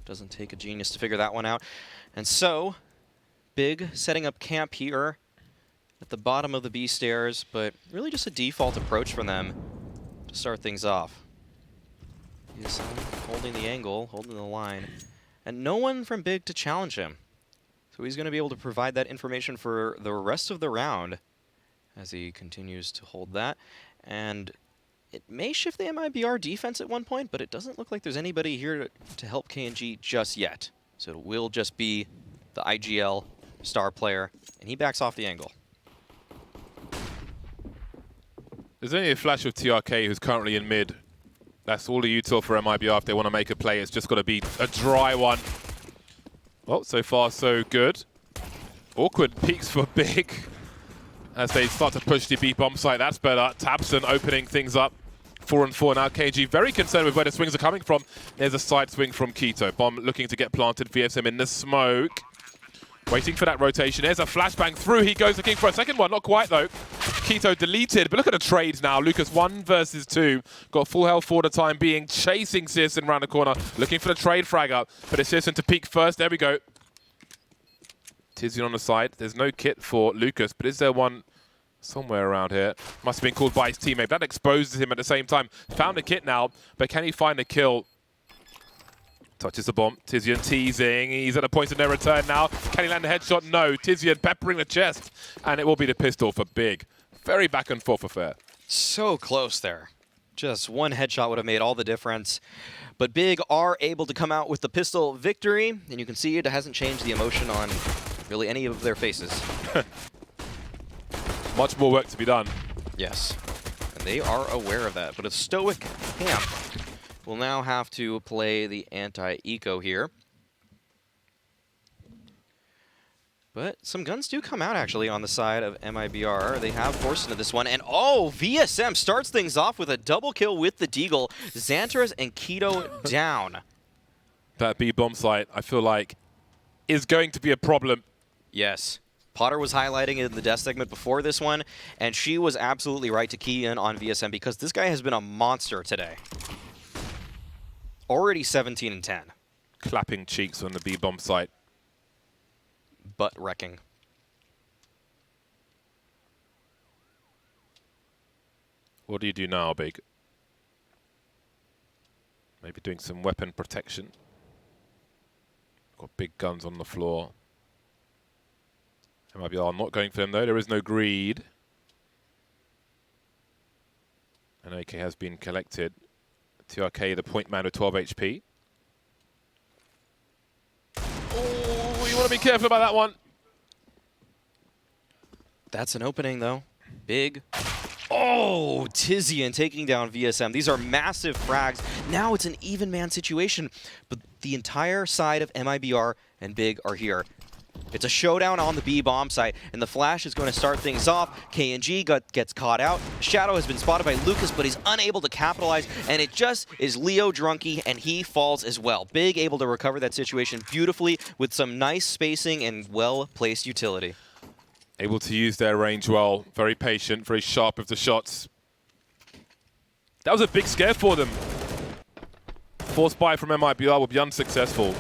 Doesn't take a genius to figure that one out. And so, Big setting up camp here at the bottom of the B stairs, but really just a default approach from them to start things off. He's holding the angle, holding the line, and no one from Big to challenge him. So he's going to be able to provide that information for the rest of the round as he continues to hold that. And it may shift the MIBR defense at one point, but it doesn't look like there's anybody here to help KiNK just yet. So it will just be the IGL star player, and he backs off the angle. There's only a flash of C.R.A.E who's currently in mid. That's all the util for MIBR if they want to make a play. It's just got to be a dry one. Well, so far so good. Awkward peaks for Big as they start to push the B bomb site. That's better. Tabson opening things up. 4-4 now. KG very concerned with where the swings are coming from. There's a side swing from Keto. Bomb looking to get planted. VSM in the smoke. Waiting for that rotation. There's a flashbang through. He goes looking for a second one. Not quite though. Keto deleted. But look at the trades now. Lucas 1 versus 2. Got full health for the time being. Chasing Searson around the corner. Looking for the trade frag up. But it's Searson to peek first. There we go. Tizian on the side. There's no kit for Lucas, but is there one somewhere around here? Must have been called by his teammate. That exposes him at the same time. Found a kit now, but can he find the kill? Touches the bomb. Tizian teasing. He's at a point of no return now. Can he land a headshot? No. Tizian peppering the chest, and it will be the pistol for Big. Very back and forth affair. So close there. Just one headshot would have made all the difference. But Big are able to come out with the pistol victory, and you can see it hasn't changed the emotion on really any of their faces. Much more work to be done. Yes, and they are aware of that. But a stoic camp will now have to play the anti-eco here. But some guns do come out, actually, on the side of MIBR. They have forced into this one. And, oh, VSM starts things off with a double kill with the Deagle. Xantras and Keto down. That B bomb site, I feel like, is going to be a problem. Yes. Potter was highlighting it in the death segment before this one, and she was absolutely right to key in on VSM because this guy has been a monster today. Already 17-10. Clapping cheeks on the B bomb site. Butt wrecking. What do you do now, Big? Maybe doing some weapon protection. Got big guns on the floor. MIBR not going for them though. There is no greed. An AK has been collected. C.R.A.E, the point man with 12 HP. Oh, you want to be careful about that one. That's an opening though. Big. Oh, Tizian taking down VSM. These are massive frags. Now it's an even man situation, but the entire side of MIBR and Big are here. It's a showdown on the B bomb site, and the Flash is going to start things off. KiNK gets caught out. Shadow has been spotted by Lucas, but he's unable to capitalize, and it just is Leo Drunky, and he falls as well. Big able to recover that situation beautifully with some nice spacing and well-placed utility. Able to use their range well. Very patient, very sharp with the shots. That was a big scare for them. Force buy from MIBR will be unsuccessful.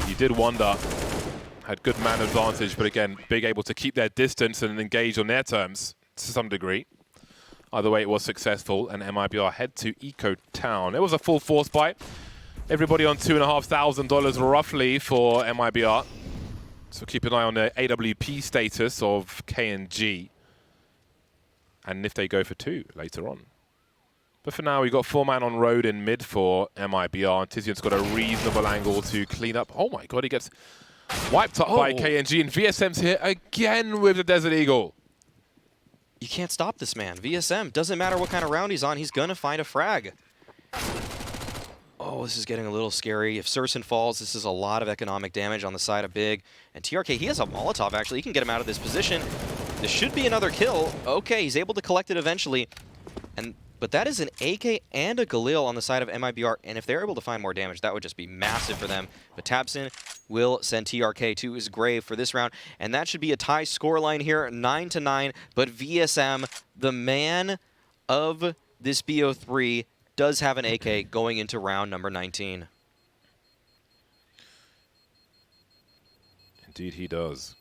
You did wonder had good man advantage, but again, Big able to keep their distance and engage on their terms to some degree. Either way, it was successful, and MIBR head to Eco Town. It was a full force bite. Everybody on $2,500 roughly for MIBR. So keep an eye on the AWP status of KNG. And if they go for 2 later on. But for now, we've got 4-man on road in mid for MIBR. And Tizian's got a reasonable angle to clean up. Oh my god, he gets wiped up by KNG. And VSM's here again with the Desert Eagle. You can't stop this man. VSM, doesn't matter what kind of round he's on, he's going to find a frag. Oh, this is getting a little scary. If Surson falls, this is a lot of economic damage on the side of Big. And TRK, he has a Molotov, actually. He can get him out of this position. This should be another kill. Okay, he's able to collect it eventually. But that is an AK and a Galil on the side of MIBR, and if they're able to find more damage, that would just be massive for them. But Tabson will send TRK to his grave for this round, and that should be a tie scoreline here, 9-9. But VSM, the man of this BO3, does have an AK going into round number 19. Indeed he does.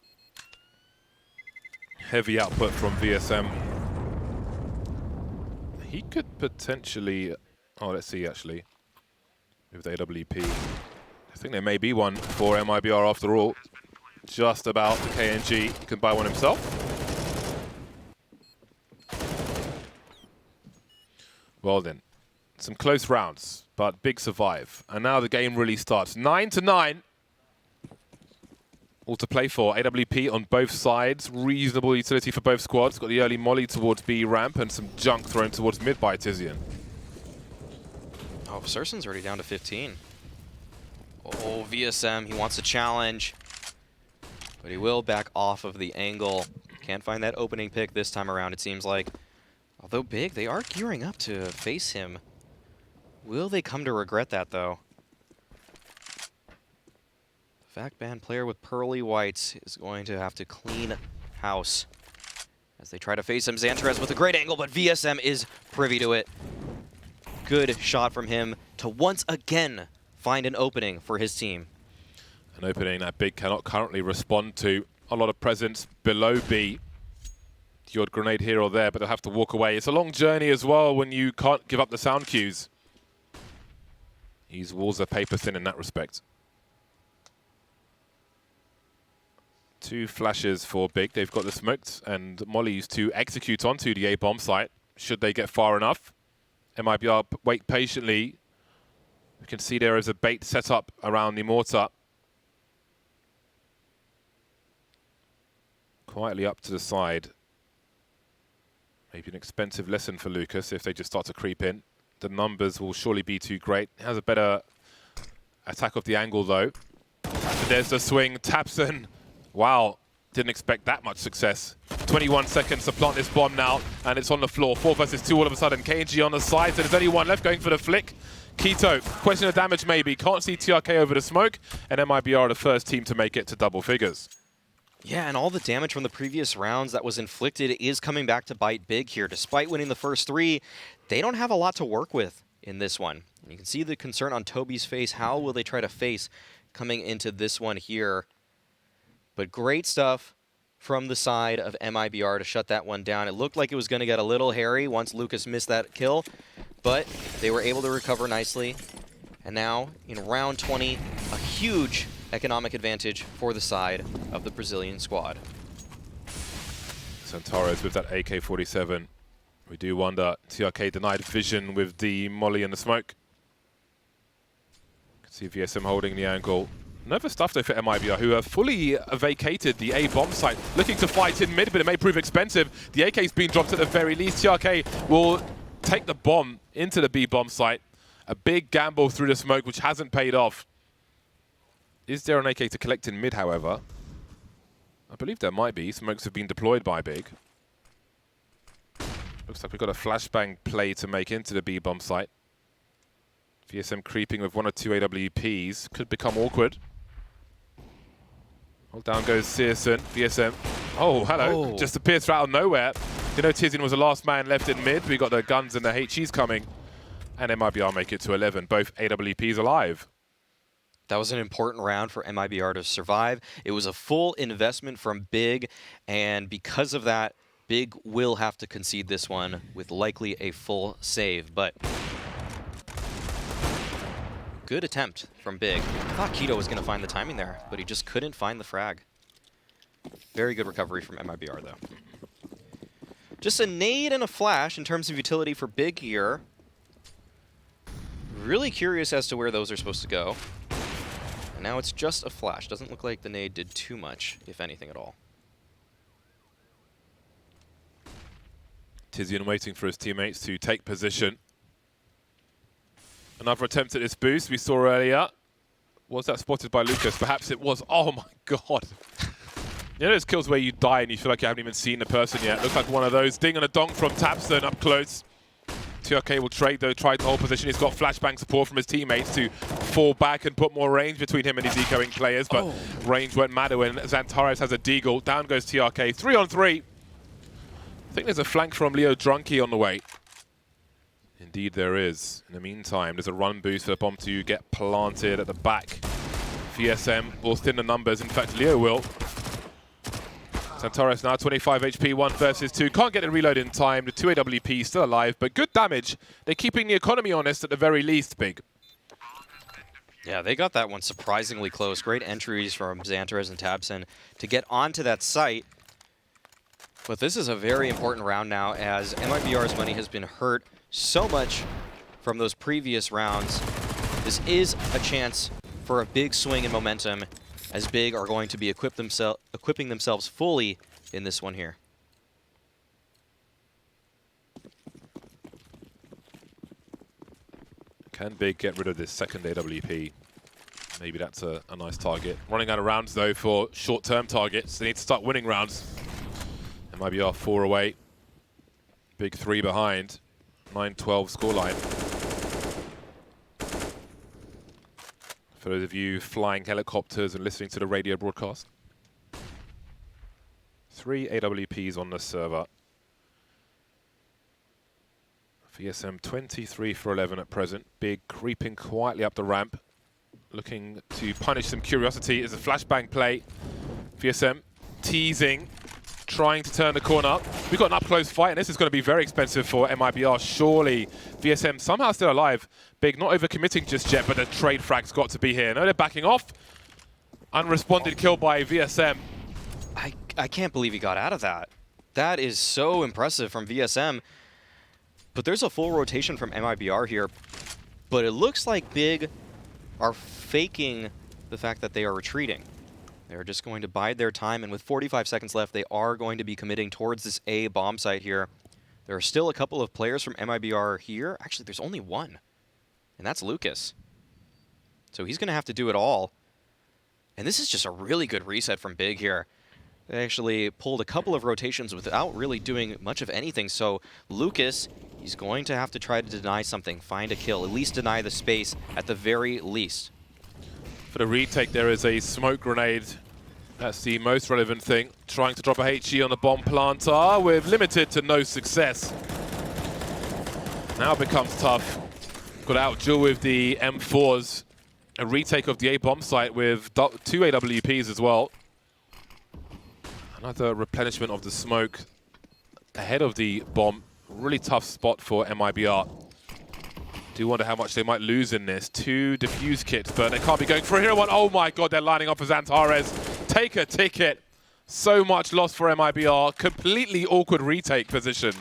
Heavy output from VSM. He could potentially... Oh, let's see, actually. With the AWP. I think there may be one for MIBR after all. Just about the KNG. He can buy one himself. Well then. Some close rounds, but Big survive. And now the game really starts. 9-9. All to play for. AWP on both sides. Reasonable utility for both squads. Got the early molly towards B ramp and some junk thrown towards mid by Tizian. Oh, Surson's already down to 15. Oh, VSM, he wants a challenge. But he will back off of the angle. Can't find that opening pick this time around, it seems like. Although Big, they are gearing up to face him. Will they come to regret that, though? Fact band player with pearly whites is going to have to clean house as they try to face him. Xantarez with a great angle, but VSM is privy to it. Good shot from him to once again find an opening for his team. An opening that Big cannot currently respond to. A lot of presence below B. The odd grenade here or there, but they'll have to walk away. It's a long journey as well when you can't give up the sound cues. These walls are paper thin in that respect. 2 flashes for Big. They've got the smokes and mollies to execute onto the A bomb site, should they get far enough. MIBR wait patiently. We can see there is a bait set up around the mortar. Quietly up to the side. Maybe an expensive lesson for Lucas if they just start to creep in. The numbers will surely be too great. Has a better attack of the angle though. So there's the swing. Tabson. Wow, didn't expect that much success. 21 seconds to plant this bomb now, and it's on the floor. 4 versus 2 all of a sudden. KNG on the side, so there's only one left going for the flick. Keto, question of damage maybe. Can't see TRK over the smoke, and MIBR are the first team to make it to double figures. Yeah, and all the damage from the previous rounds that was inflicted is coming back to bite Big here. Despite winning the first 3, they don't have a lot to work with in this one. And you can see the concern on Toby's face. How will they try to face coming into this one here? But great stuff from the side of MIBR to shut that one down. It looked like it was going to get a little hairy once Lucas missed that kill, but they were able to recover nicely. And now, in round 20, a huge economic advantage for the side of the Brazilian squad. Centaurus with that AK-47. We do wonder, TRK denied vision with the molly and the smoke. You can see VSM holding the angle. Nervous stuff though for MIBR, who have fully vacated the A bomb site, looking to fight in mid, but it may prove expensive. The AK's been dropped at the very least. TRK will take the bomb into the B bomb site. A big gamble through the smoke, which hasn't paid off. Is there an AK to collect in mid, however? I believe there might be. Smokes have been deployed by Big. Looks like we've got a flashbang play to make into the B bomb site. VSM creeping with 1 or 2 AWPs. Could become awkward. Well, down goes Searson. VSM. Oh, hello. Oh. Just appears out of nowhere. You know, Tizian was the last man left in mid. We got the guns and the HEs coming. And MIBR make it to 11. Both AWPs alive. That was an important round for MIBR to survive. It was a full investment from Big, and because of that, Big will have to concede this one with likely a full save, but good attempt from Big. I thought Udoh was going to find the timing there, but he just couldn't find the frag. Very good recovery from MIBR, though. Just a nade and a flash in terms of utility for Big here. Really curious as to where those are supposed to go. And now it's just a flash. Doesn't look like the nade did too much, if anything at all. Tizian waiting for his teammates to take position. Another attempt at this boost we saw earlier. Was that spotted by Lucas? Perhaps it was. Oh my god. You know those kills where you die and you feel like you haven't even seen the person yet? Looks like one of those. Ding and a dong from Tapson up close. C.R.A.E will trade though, tried the whole position. He's got flashbang support from his teammates to fall back and put more range between him and his ecoing players, but range won't matter when Xantares has a deagle. Down goes C.R.A.E. 3-on-3. I think there's a flank from Leo Drunky on the way. Indeed there is. In the meantime, there's a run boost for the bomb to get planted at the back. VSM will thin the numbers. In fact, Leo will. Xantares now 25 HP, 1 versus 2. Can't get the reload in time. The 2 AWP still alive, but good damage. They're keeping the economy honest at the very least, Big. Yeah, they got that one surprisingly close. Great entries from Xantares and Tabson to get onto that site. But this is a very important round now, as MIBR's money has been hurt so much from those previous rounds. This is a chance for a big swing in momentum, as Big are going to be equipping themselves fully in this one here. Can Big get rid of this second AWP? Maybe that's a nice target. Running out of rounds, though, for short-term targets. They need to start winning rounds. MIBR 4 away. Big 3 behind. 9-12 scoreline. For those of you flying helicopters and listening to the radio broadcast. 3 AWPs on the server. VSM 23 for 11 at present. Big creeping quietly up the ramp. Looking to punish some curiosity as a flashbang play. VSM teasing, trying to turn the corner. We've got an up-close fight, and this is going to be very expensive for MIBR. Surely VSM somehow still alive. Big not overcommitting just yet, but the trade frag's got to be here. No, they're backing off. Unresponded kill by VSM. I can't believe he got out of that. That is so impressive from VSM. But there's a full rotation from MIBR here. But it looks like Big are faking the fact that they are retreating. They're just going to bide their time, and with 45 seconds left, they are going to be committing towards this A bomb site here. There are still a couple of players from MIBR here. Actually, there's only one, and that's Lucas. So he's going to have to do it all. And this is just a really good reset from Big here. They actually pulled a couple of rotations without really doing much of anything. So Lucas, he's going to have to try to deny something, find a kill, at least deny the space at the very least. For the retake, there is a smoke grenade. That's the most relevant thing. Trying to drop a HE on the bomb planter with limited to no success. Now it becomes tough. Got out duel with the M4s. A retake of the A bomb site with 2 AWPs as well. Another replenishment of the smoke ahead of the bomb. Really tough spot for MIBR. Do wonder how much they might lose in this. 2 defuse kits, but they can't be going for a hero one. Oh my god, they're lining up for Xantares. Take a ticket. So much loss for MIBR. Completely awkward retake position.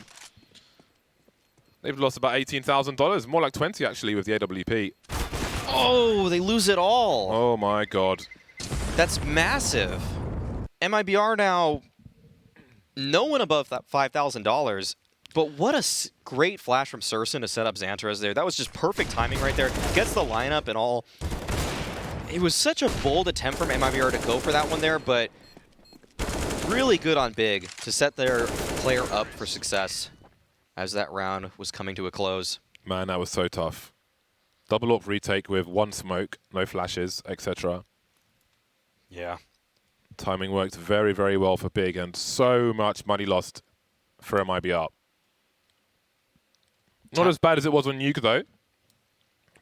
They've lost about $18,000. More like 20 actually with the AWP. Oh, they lose it all. Oh my god. That's massive. MIBR now, no one above that $5,000. But what a great flash from Surson to set up Xantares there. That was just perfect timing right there. Gets the lineup and all. It was such a bold attempt from MIBR to go for that one there, but really good on Big to set their player up for success as that round was coming to a close. Man, that was so tough. Double AWP retake with 1 smoke, no flashes, etc. Yeah. Timing worked very, very well for Big, and so much money lost for MIBR. Not as bad as it was on Nuke, though.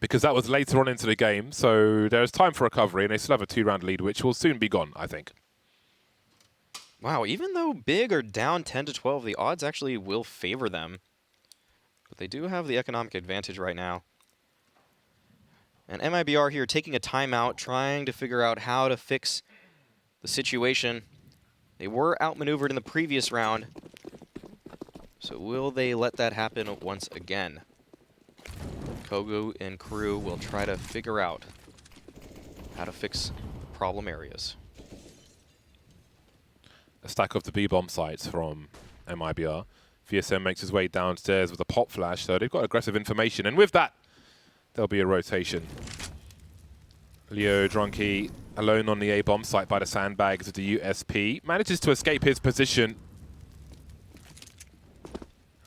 because that was later on into the game. So there's time for recovery, and they still have a 2-round lead, which will soon be gone, I think. Wow, even though Big are down 10 to 12, the odds actually will favor them. But they do have the economic advantage right now. And MIBR here taking a timeout, trying to figure out how to fix the situation. They were outmaneuvered in the previous round. So will they let that happen once again? Kogu and crew will try to figure out how to fix problem areas. A stack of the B-bomb sites from MIBR. VSM makes his way downstairs with a pop flash, so they've got aggressive information. And with that, there'll be a rotation. Leo Drunky alone on the A-bomb site by the sandbags of the USP. Manages to escape his position.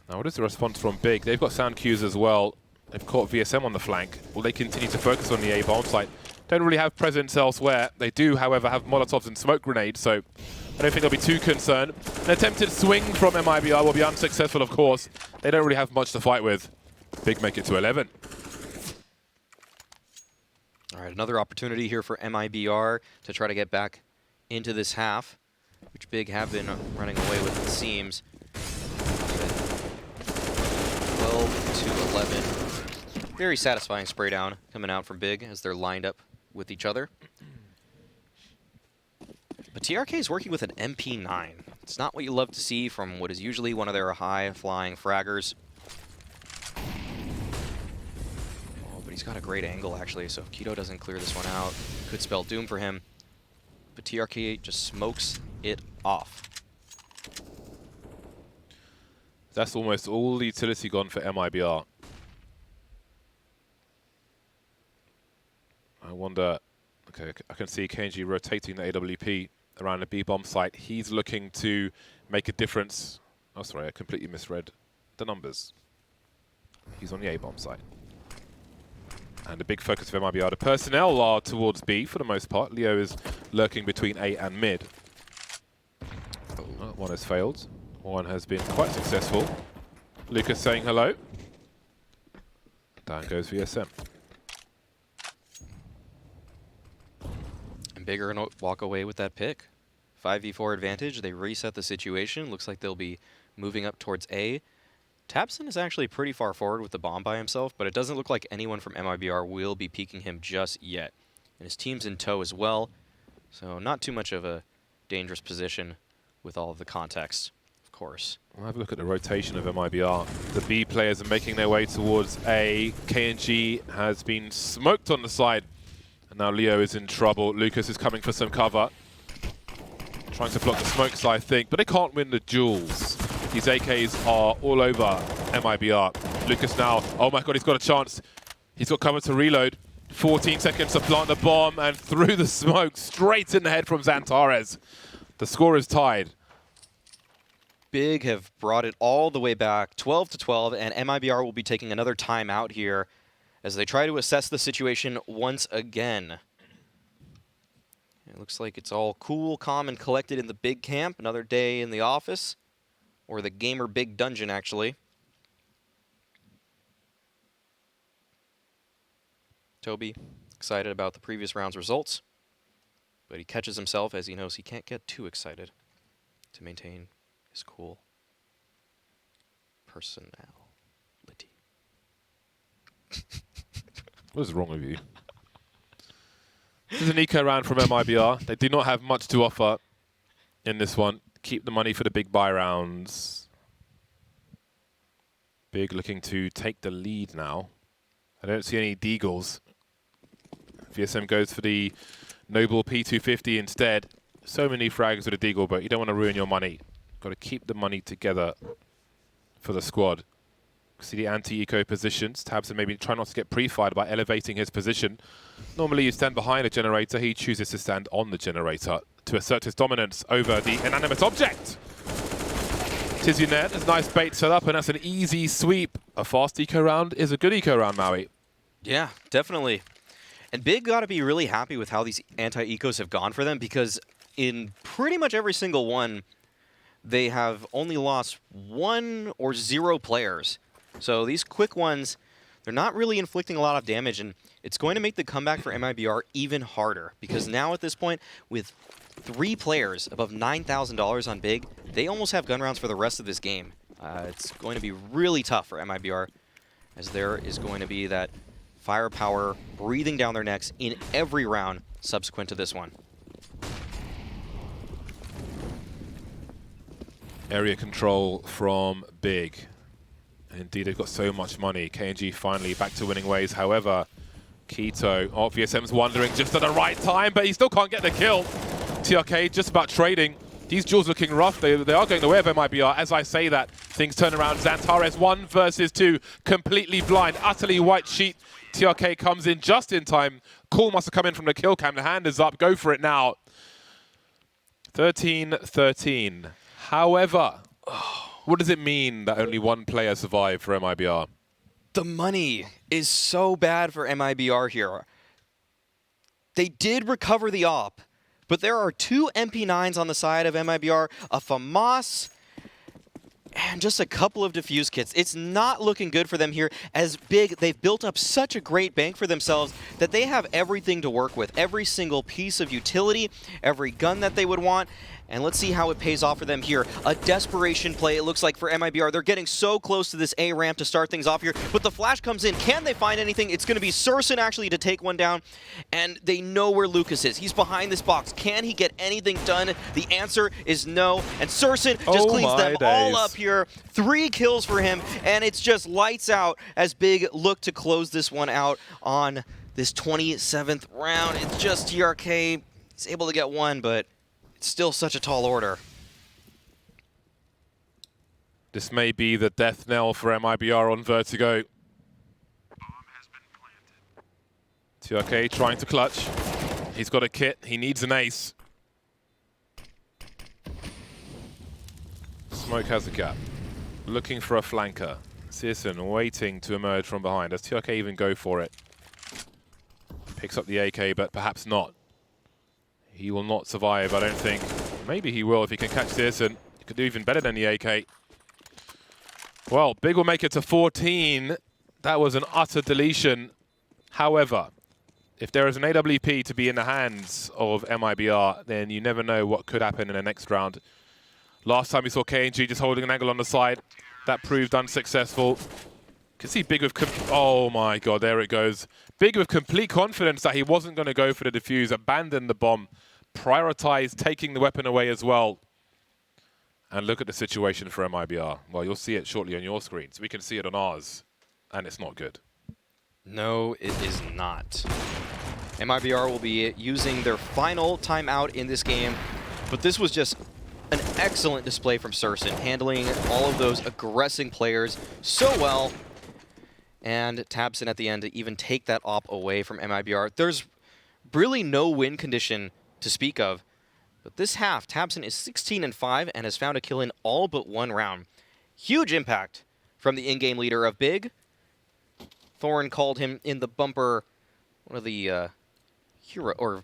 Now, what is the response from Big? They've got sound cues as well. They've caught VSM on the flank. Will they continue to focus on the A-bomb site? Don't really have presence elsewhere. They do, however, have Molotovs and smoke grenades, so I don't think they'll be too concerned. An attempted swing from MIBR will be unsuccessful, of course. They don't really have much to fight with. Big make it to 11. All right, another opportunity here for MIBR to try to get back into this half, which Big have been running away with, it seems. 12 to 11. Very satisfying spray down coming out from Big as they're lined up with each other. But TRK is working with an MP9. It's not what you love to see from what is usually one of their high-flying fraggers. Oh, but he's got a great angle, actually, so if Udoh doesn't clear this one out, it could spell doom for him. But TRK just smokes it off. That's almost all the utility gone for MIBR. I wonder, okay, I can see KiNK rotating the AWP around the B-bomb site. He's looking to make a difference. Oh, sorry, I completely misread the numbers. He's on the A-bomb site. And a big focus of MIBR. The personnel are towards B for the most part. Leo is lurking between A and mid. Oh, one has failed. One has been quite successful. Lucas saying hello. Down goes VSM. Big are going to walk away with that pick. 5v4 advantage. They reset the situation. Looks like they'll be moving up towards A. Tabson is actually pretty far forward with the bomb by himself, but it doesn't look like anyone from MIBR will be peeking him just yet. And his team's in tow as well, so not too much of a dangerous position with all of the context, of course. We'll have a look at the rotation of MIBR. The B players are making their way towards A. KiNK has been smoked on the side. Now Leo is in trouble. Lucas is coming for some cover. Trying to block the smokes, I think, but they can't win the duels. These AKs are all over MIBR. Lucas now, oh my god, he's got a chance. He's got cover to reload. 14 seconds to plant the bomb, and through the smoke, straight in the head from Xantares. The score is tied. Big have brought it all the way back, 12 to 12, and MIBR will be taking another timeout here as they try to assess the situation once again. It looks like it's all cool, calm, and collected in the big camp. Another day in the office, or the gamer big dungeon, actually. Toby, excited about the previous round's results, but he catches himself as he knows he can't get too excited to maintain his cool personality. What is wrong with you? This is an eco round from MIBR. They do not have much to offer in this one. Keep the money for the big buy rounds. Big looking to take the lead now. I don't see any deagles. VSM goes for the Noble P250 instead. So many frags with a deagle, but you don't want to ruin your money. Got to keep the money together for the squad. See the anti-eco positions. Tabson maybe try not to get pre-fired by elevating his position. Normally you stand behind a generator. He chooses to stand on the generator to assert his dominance over the inanimate object. Tizunet has nice bait set up, and that's an easy sweep. A fast eco round is a good eco round, Maui. Yeah, definitely. And Big got to be really happy with how these anti-ecos have gone for them, because in pretty much every single one, they have only lost 1 or 0 players. So these quick ones, they're not really inflicting a lot of damage, and it's going to make the comeback for MIBR even harder, because now at this point, with 3 players above $9,000 on Big, they almost have gun rounds for the rest of this game. It's going to be really tough for MIBR, as there is going to be that firepower breathing down their necks in every round subsequent to this one. Area control from Big. Indeed, they've got so much money. KiNK finally back to winning ways. However, Keto, VSM's wandering just at the right time, but he still can't get the kill. TRK just about trading. These duels looking rough. They are going the way of MIBR. As I say that, things turn around. Xantares 1 versus 2, completely blind, utterly white sheet. TRK comes in just in time. Call must have come in from the kill cam. The hand is up. Go for it now. 13-13. However, what does it mean that only 1 player survived for MIBR? The money is so bad for MIBR here. They did recover the AWP, but there are 2 MP9s on the side of MIBR, a FAMAS, and just a couple of defuse kits. It's not looking good for them here. As Big, they've built up such a great bank for themselves that they have everything to work with. Every single piece of utility, every gun that they would want. And let's see how it pays off for them here. A desperation play, it looks like, for MIBR. They're getting so close to this A ramp to start things off here, but the flash comes in. Can they find anything? It's going to be Surson actually to take one down, and they know where Lucas is. He's behind this box. Can he get anything done? The answer is no, and Surson just cleans them all up here. 3 kills for him, and it's just lights out as Big look to close this one out on this 27th round. It's just TRK. He's able to get 1, but it's still such a tall order. This may be the death knell for MIBR on Vertigo. TRK trying to clutch. He's got a kit. He needs an ace. Smoke has a gap. Looking for a flanker. Searson waiting to emerge from behind. Does TRK even go for it? Picks up the AK, but perhaps not. He will not survive, I don't think. Maybe he will if he can catch Searson. He could do even better than the AK. Well, Big will make it to 14. That was an utter deletion. However, if there is an AWP to be in the hands of MIBR, then you never know what could happen in the next round. Last time we saw KiNK just holding an angle on the side. That proved unsuccessful. You can see Big with... Oh my god, there it goes. Big with complete confidence that he wasn't going to go for the defuse, abandoned the bomb, prioritized taking the weapon away as well. And look at the situation for MIBR. Well, you'll see it shortly on your screens. We can see it on ours, and it's not good. No, it is not. MIBR will be using their final timeout in this game, but this was just an excellent display from Surson, handling all of those aggressing players so well. And Tabson at the end to even take that AWP away from MIBR. There's really no win condition to speak of. But this half, Tabson is 16-5 and has found a kill in all but 1 round. Huge impact from the in-game leader of Big. Thorn called him in the bumper one of the hero, or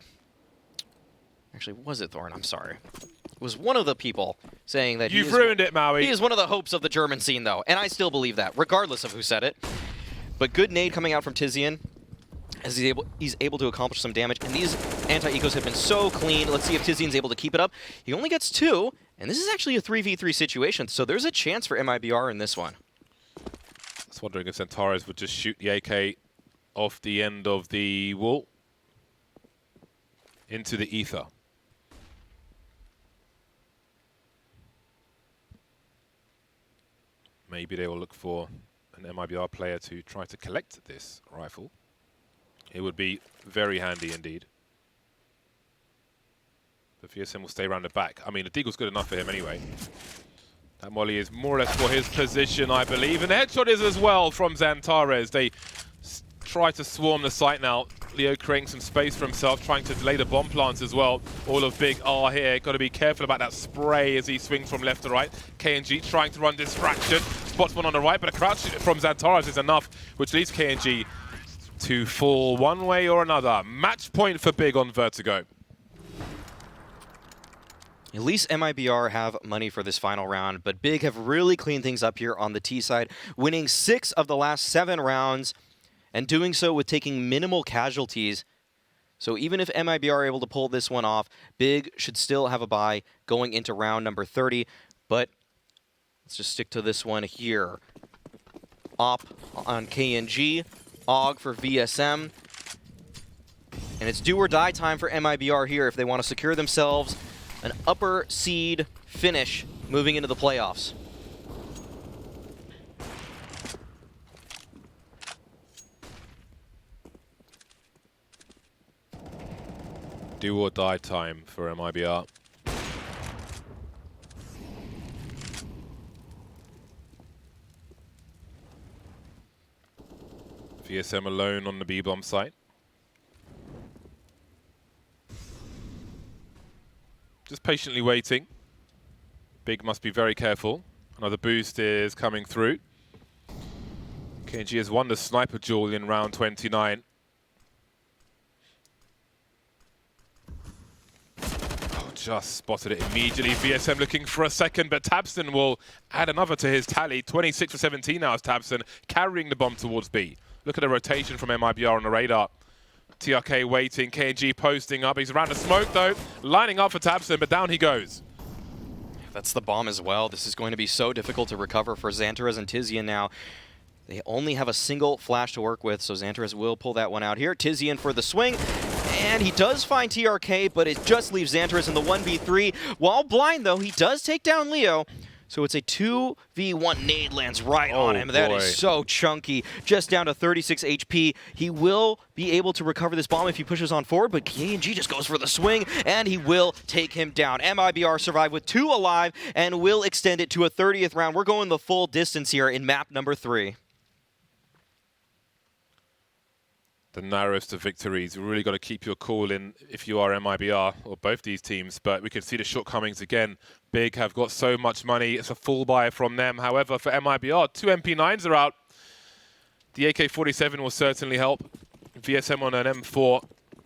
actually, was it Thorn? I'm sorry. It was one of the people saying that You've ruined it, Maui. He is one of the hopes of the German scene, though, and I still believe that, regardless of who said it. But good nade coming out from Tizian, as he's able to accomplish some damage. And these anti-ecos have been so clean. Let's see if Tizian's able to keep it up. He only gets 2, and this is actually a 3v3 situation, so there's a chance for MIBR in this one. I was wondering if Xantares would just shoot the AK off the end of the wall into the ether. Maybe they will look for an MIBR player to try to collect this rifle. It would be very handy indeed. The VSM will stay around the back. I mean, the deagle's good enough for him anyway. That molly is more or less for his position, I believe. And the headshot is as well from Xantares. They try to swarm the site now. Leo creating some space for himself, trying to delay the bomb plants as well. All of Big are here. Got to be careful about that spray as he swings from left to right. KiNK trying to run distraction. Spots one on the right, but a crouch from Xantares is enough, which leads KiNK to fall one way or another. Match point for Big on Vertigo. At least MIBR have money for this final round, but Big have really cleaned things up here on the T side, winning 6 of the last 7 rounds. and doing so with taking minimal casualties. So even if MIBR are able to pull this one off, Big should still have a bye going into round number 30. But let's just stick to this one here. Op on KNG, AUG for VSM. And it's do or die time for MIBR here if they want to secure themselves an upper seed finish moving into the playoffs. Do or die time for MIBR. VSM alone on the B-bomb site. Just patiently waiting. Big must be very careful. Another boost is coming through. KNG has won the sniper duel in round 29. Oh, just spotted it immediately. VSM looking for a second, but Tabson will add another to his tally. 26 for 17 now is Tabson, carrying the bomb towards B. Look at the rotation from MIBR on the radar. TRK waiting, KNG posting up. He's around the smoke though, lining up for Tabson, but down he goes. That's the bomb as well. This is going to be so difficult to recover for Xantares and Tizian now. They only have a single flash to work with, so Xantares will pull that one out here. Tizian for the swing, and he does find TRK, but it just leaves Xantares in the 1v3. While blind though, he does take down Leo. So it's a 2v1 nade lands right on him. That is so chunky. Just down to 36 HP. He will be able to recover this bomb if he pushes on forward, but KNG just goes for the swing, and he will take him down. MIBR survive with 2 alive and will extend it to a 30th round. We're going the full distance here in map number 3. The narrowest of victories. You really got to keep your cool in if you are MIBR or both these teams, but we can see the shortcomings again. Big have got so much money. It's a full buy from them. However, for MIBR, 2 MP9s are out. The AK-47 will certainly help. VSM on an M4.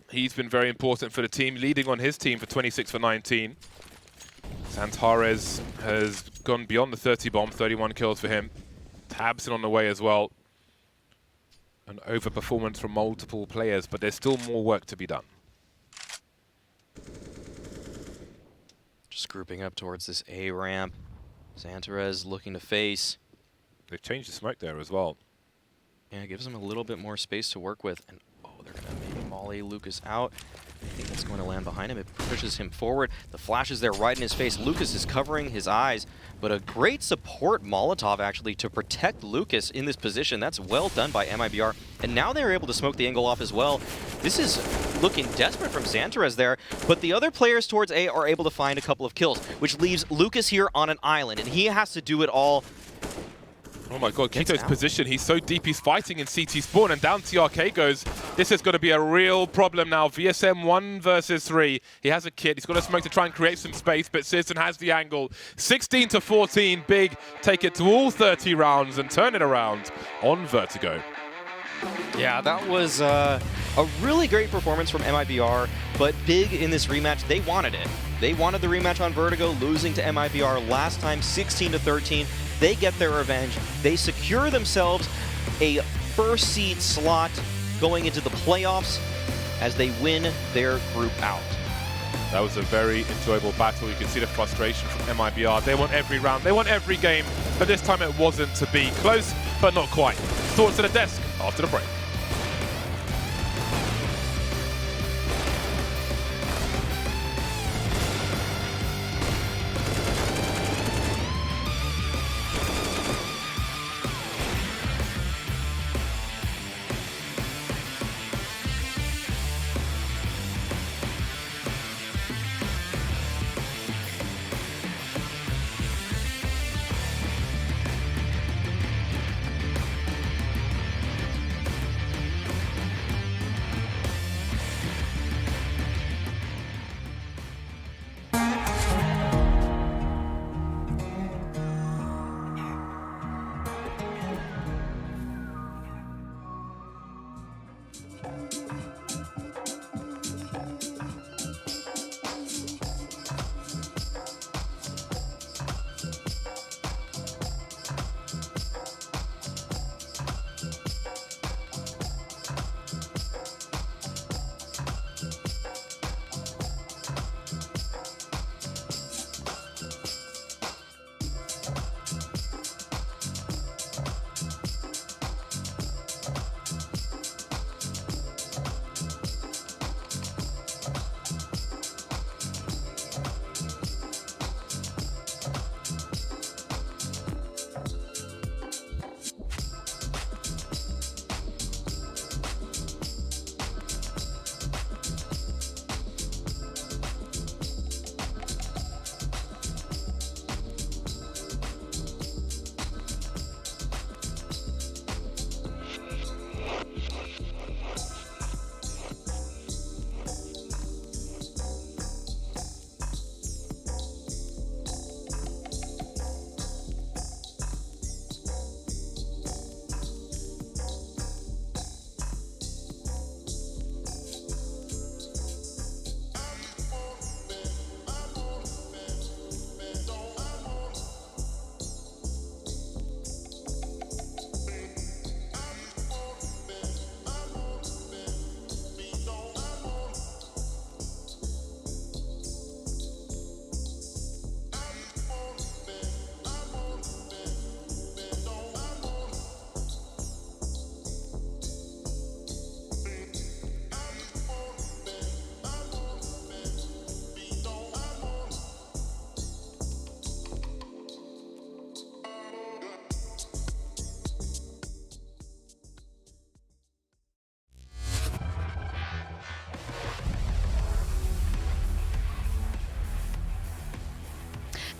He's been very important for the team, leading on his team for 26 for 19. Xantares has gone beyond the 30 bomb, 31 kills for him. Tabson on the way as well. An overperformance from multiple players, but there's still more work to be done. Just grouping up towards this A ramp. Xantares looking to face. They've changed the smoke there as well. Yeah, it gives him a little bit more space to work with. And oh, they're going to maybe molly Lucas out. I think that's going to land behind him. It pushes him forward. The flash is there right in his face. Lucas is covering his eyes, but a great support Molotov actually to protect Lucas in this position. That's well done by MIBR. And now they're able to smoke the angle off as well. This is looking desperate from Xantares there, but the other players towards A are able to find a couple of kills, which leaves Lucas here on an island, and he has to do it all. Oh my god, Kito's position, he's so deep, he's fighting in CT spawn, and down TRK goes. This is going to be a real problem now. VSM 1 versus 3. He has a kit, he's got a smoke to try and create some space, but Citizen has the angle. 16 to 14, Big take it to all 30 rounds and turn it around on Vertigo. Yeah, that was a really great performance from MIBR, but Big in this rematch, they wanted it. They wanted the rematch on Vertigo, losing to MIBR last time, 16 to 13. They get their revenge. They secure themselves a first seed slot going into the playoffs as they win their group out. That was a very enjoyable battle. You can see the frustration from MIBR. They want every round, they want every game, but this time it wasn't to be. Close, but not quite. Thoughts to the desk after the break.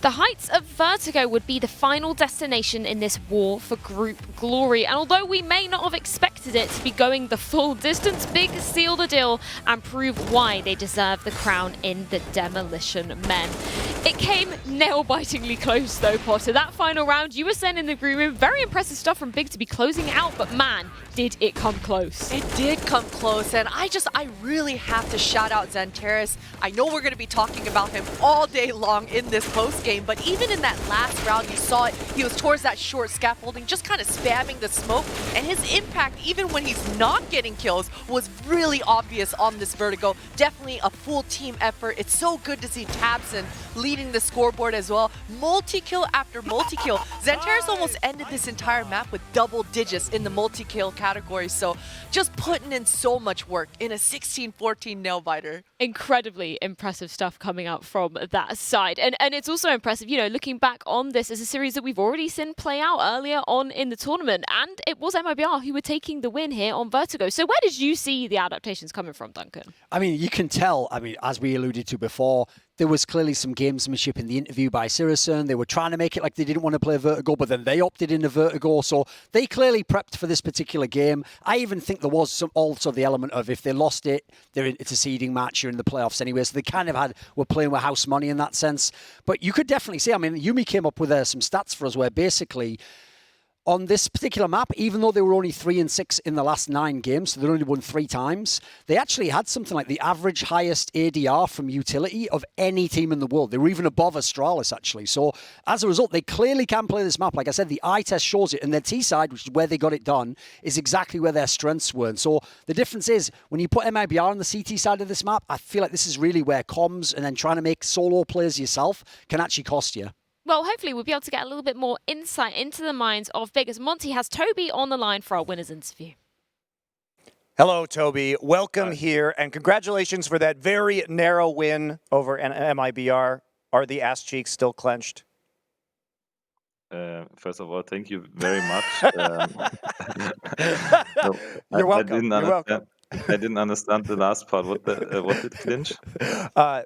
The heights of Vertigo would be the final destination in this war for group glory, and although we may not have expected it to be going the full distance, Big seal the deal and prove why they deserve the crown in the Demo-lition men. It came nail-bitingly close though, Potter. That final round, you were saying in the green room, very impressive stuff from Big to be closing it out, but man, did it come close. It did come close, and I really have to shout out Xanteris. I know we're going to be talking about him all day long in this post-game, but even in that last round, you saw it. He was towards that short scaffolding, just kind of spamming the smoke, and his impact, even when he's not getting kills, was really obvious on this Vertigo. Definitely a full team effort. It's so good to see Tabson leading the scoreboard as well. Multi-kill after multi-kill. Xanteris almost ended this entire map with double digits in the multi-kill category, so just putting in so much work in a 16-14 nail-biter. Incredibly impressive stuff coming out from that side. And it's also impressive, you know, looking back on this as a series that we've already seen play out earlier on in the tournament. And it was MIBR who were taking the win here on Vertigo. So where did you see the adaptations coming from, Duncan? I mean, you can tell, as we alluded to before, there was clearly some gamesmanship in the interview by C.R.A.E. They were trying to make it like they didn't want to play Vertigo, but then they opted into Vertigo. So they clearly prepped for this particular game. I even think there was also the element of if they lost it, it's a seeding match, you're in the playoffs anyway. So they kind of were playing with house money in that sense. But you could definitely see, I mean, Yumi came up with some stats for us where basically on this particular map, even though they were only 3-6 in the last 9 games, so they only won 3 times, they actually had something like the average highest ADR from utility of any team in the world. They were even above Astralis, actually. So as a result, they clearly can play this map. Like I said, the eye test shows it, and their T side, which is where they got it done, is exactly where their strengths were. And so the difference is, when you put MIBR on the CT side of this map, I feel like this is really where comms and then trying to make solo plays yourself can actually cost you. Well, hopefully we'll be able to get a little bit more insight into the minds of Big, as Monty has Toby on the line for our winners interview. Hello, Toby. Welcome here, and congratulations for that very narrow win over MIBR. Are the ass cheeks still clenched? First of all, thank you very much. You're welcome. You're welcome. I didn't understand the last part. What did clinch?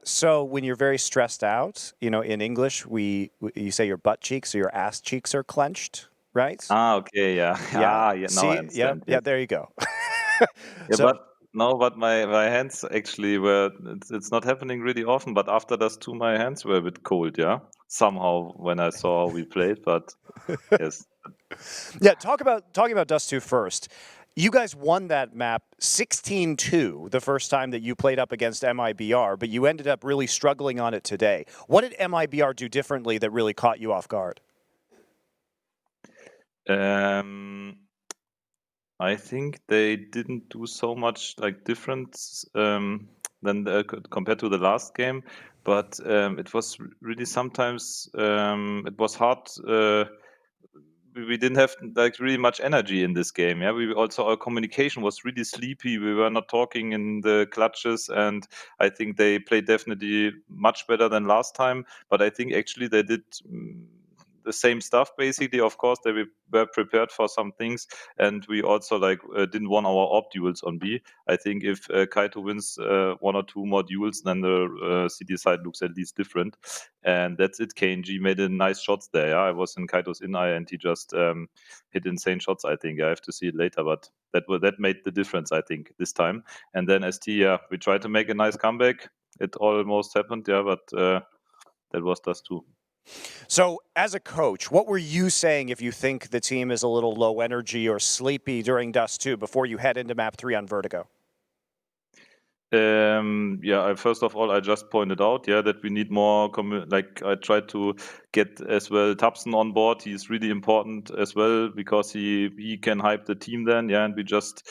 So when you're very stressed out, you know, in English, you say your butt cheeks or your ass cheeks are clenched, right? Ah, okay, yeah. Yeah. Now See, I understand. yeah, there you go. Yeah, but my hands actually were. It's not happening really often. But after Dust 2, my hands were a bit cold. Yeah, somehow when I saw how we played. But yes. Yeah, talking about Dust 2 first. You guys won that map 16-2 the first time that you played up against MIBR, but you ended up really struggling on it today. What did MIBR do differently that really caught you off guard? I think they didn't do so much like different than compared to the last game, but it was really sometimes it was hard. We didn't have like really much energy in this game. Yeah, our communication was really sleepy. We were not talking in the clutches, and I think they played definitely much better than last time. But I think actually they did the same stuff basically. Of course, they were prepared for some things, and we also didn't won our op duels on B. I think if Kaito wins 1 or 2 more duels, then the CD side looks at least different. And that's it. KiNK made a nice shots there. Yeah? I was in Kaito's in eye, and he just hit insane shots. I think I have to see it later, but that made the difference. I think this time. And then ST, yeah, we tried to make a nice comeback. It almost happened, yeah, but that was Dust 2. So, as a coach, what were you saying if you think the team is a little low energy or sleepy during Dust 2 before you head into Map 3 on Vertigo? First of all, I just pointed out, that we need more. I tried to get as well Tabson on board. He's really important as well because he can hype the team then, and we just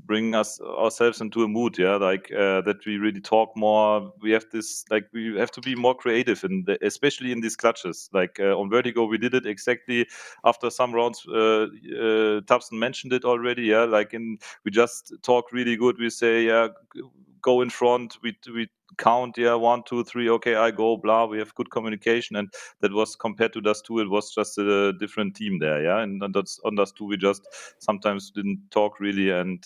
bring ourselves into a mood, that we really talk more. We have this, we have to be more creative, especially in these clutches. On Vertigo, we did it exactly after some rounds. Tabson mentioned it already, we just talk really good. We say, go in front, we count, 1, 2, 3, okay, I go, blah, we have good communication, and that was compared to Dust 2, it was just a different team there, and on Dust 2 we just sometimes didn't talk really, and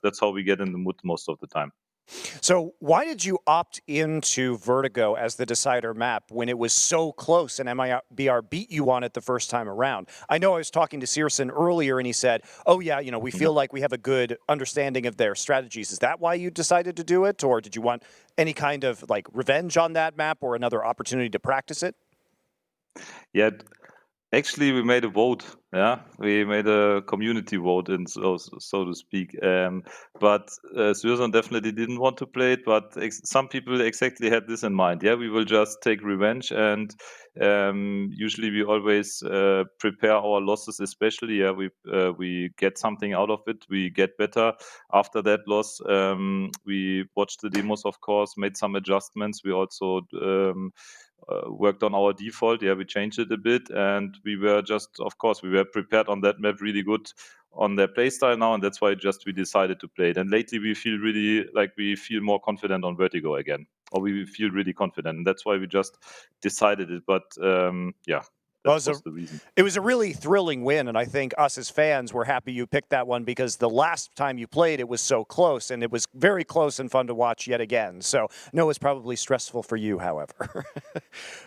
that's how we get in the mood most of the time. So why did you opt into Vertigo as the decider map when it was so close and MIBR beat you on it the first time around? I know I was talking to Searson earlier and he said, oh yeah, you know, we feel like we have a good understanding of their strategies. Is that why you decided to do it? Or did you want any kind of like revenge on that map or another opportunity to practice it? Yeah, actually, we made a vote. Yeah, we made a community vote, in so to speak. But Susan definitely didn't want to play it. But some people exactly had this in mind. Yeah, we will just take revenge, and usually we always prepare our losses. Especially, yeah, we get something out of it. We get better after that loss. We watched the demos, of course, made some adjustments. We also worked on our default. Yeah, we changed it a bit, and we were just, of course, we were prepared on that map really good on their playstyle now, and that's why we decided to play it. And lately, we feel more confident on Vertigo again, or we feel really confident, and that's why we just decided it. But yeah. That was the reason. It was a really thrilling win, and I think us as fans were happy you picked that one because the last time you played, it was so close, and it was very close and fun to watch yet again. So, no, it's probably stressful for you, however.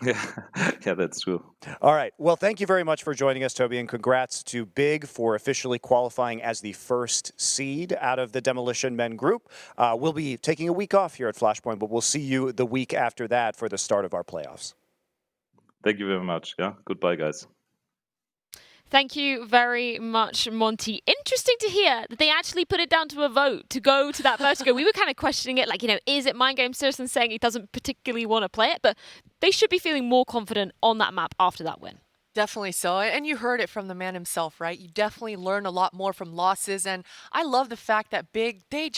Yeah, that's true. All right. Well, thank you very much for joining us, Toby, and congrats to Big for officially qualifying as the first seed out of the Demo-lition men group. We'll be taking a week off here at Flashpoint, but we'll see you the week after that for the start of our playoffs. Thank you very much. Yeah. Goodbye, guys. Thank you very much, Monty. Interesting to hear that they actually put it down to a vote to go to that Vertigo. We were kind of questioning it, like, you know, is it mind game? Searson saying he doesn't particularly want to play it, but they should be feeling more confident on that map after that win. Definitely so. And you heard it from the man himself, right? You definitely learn a lot more from losses. And I love the fact that Big, they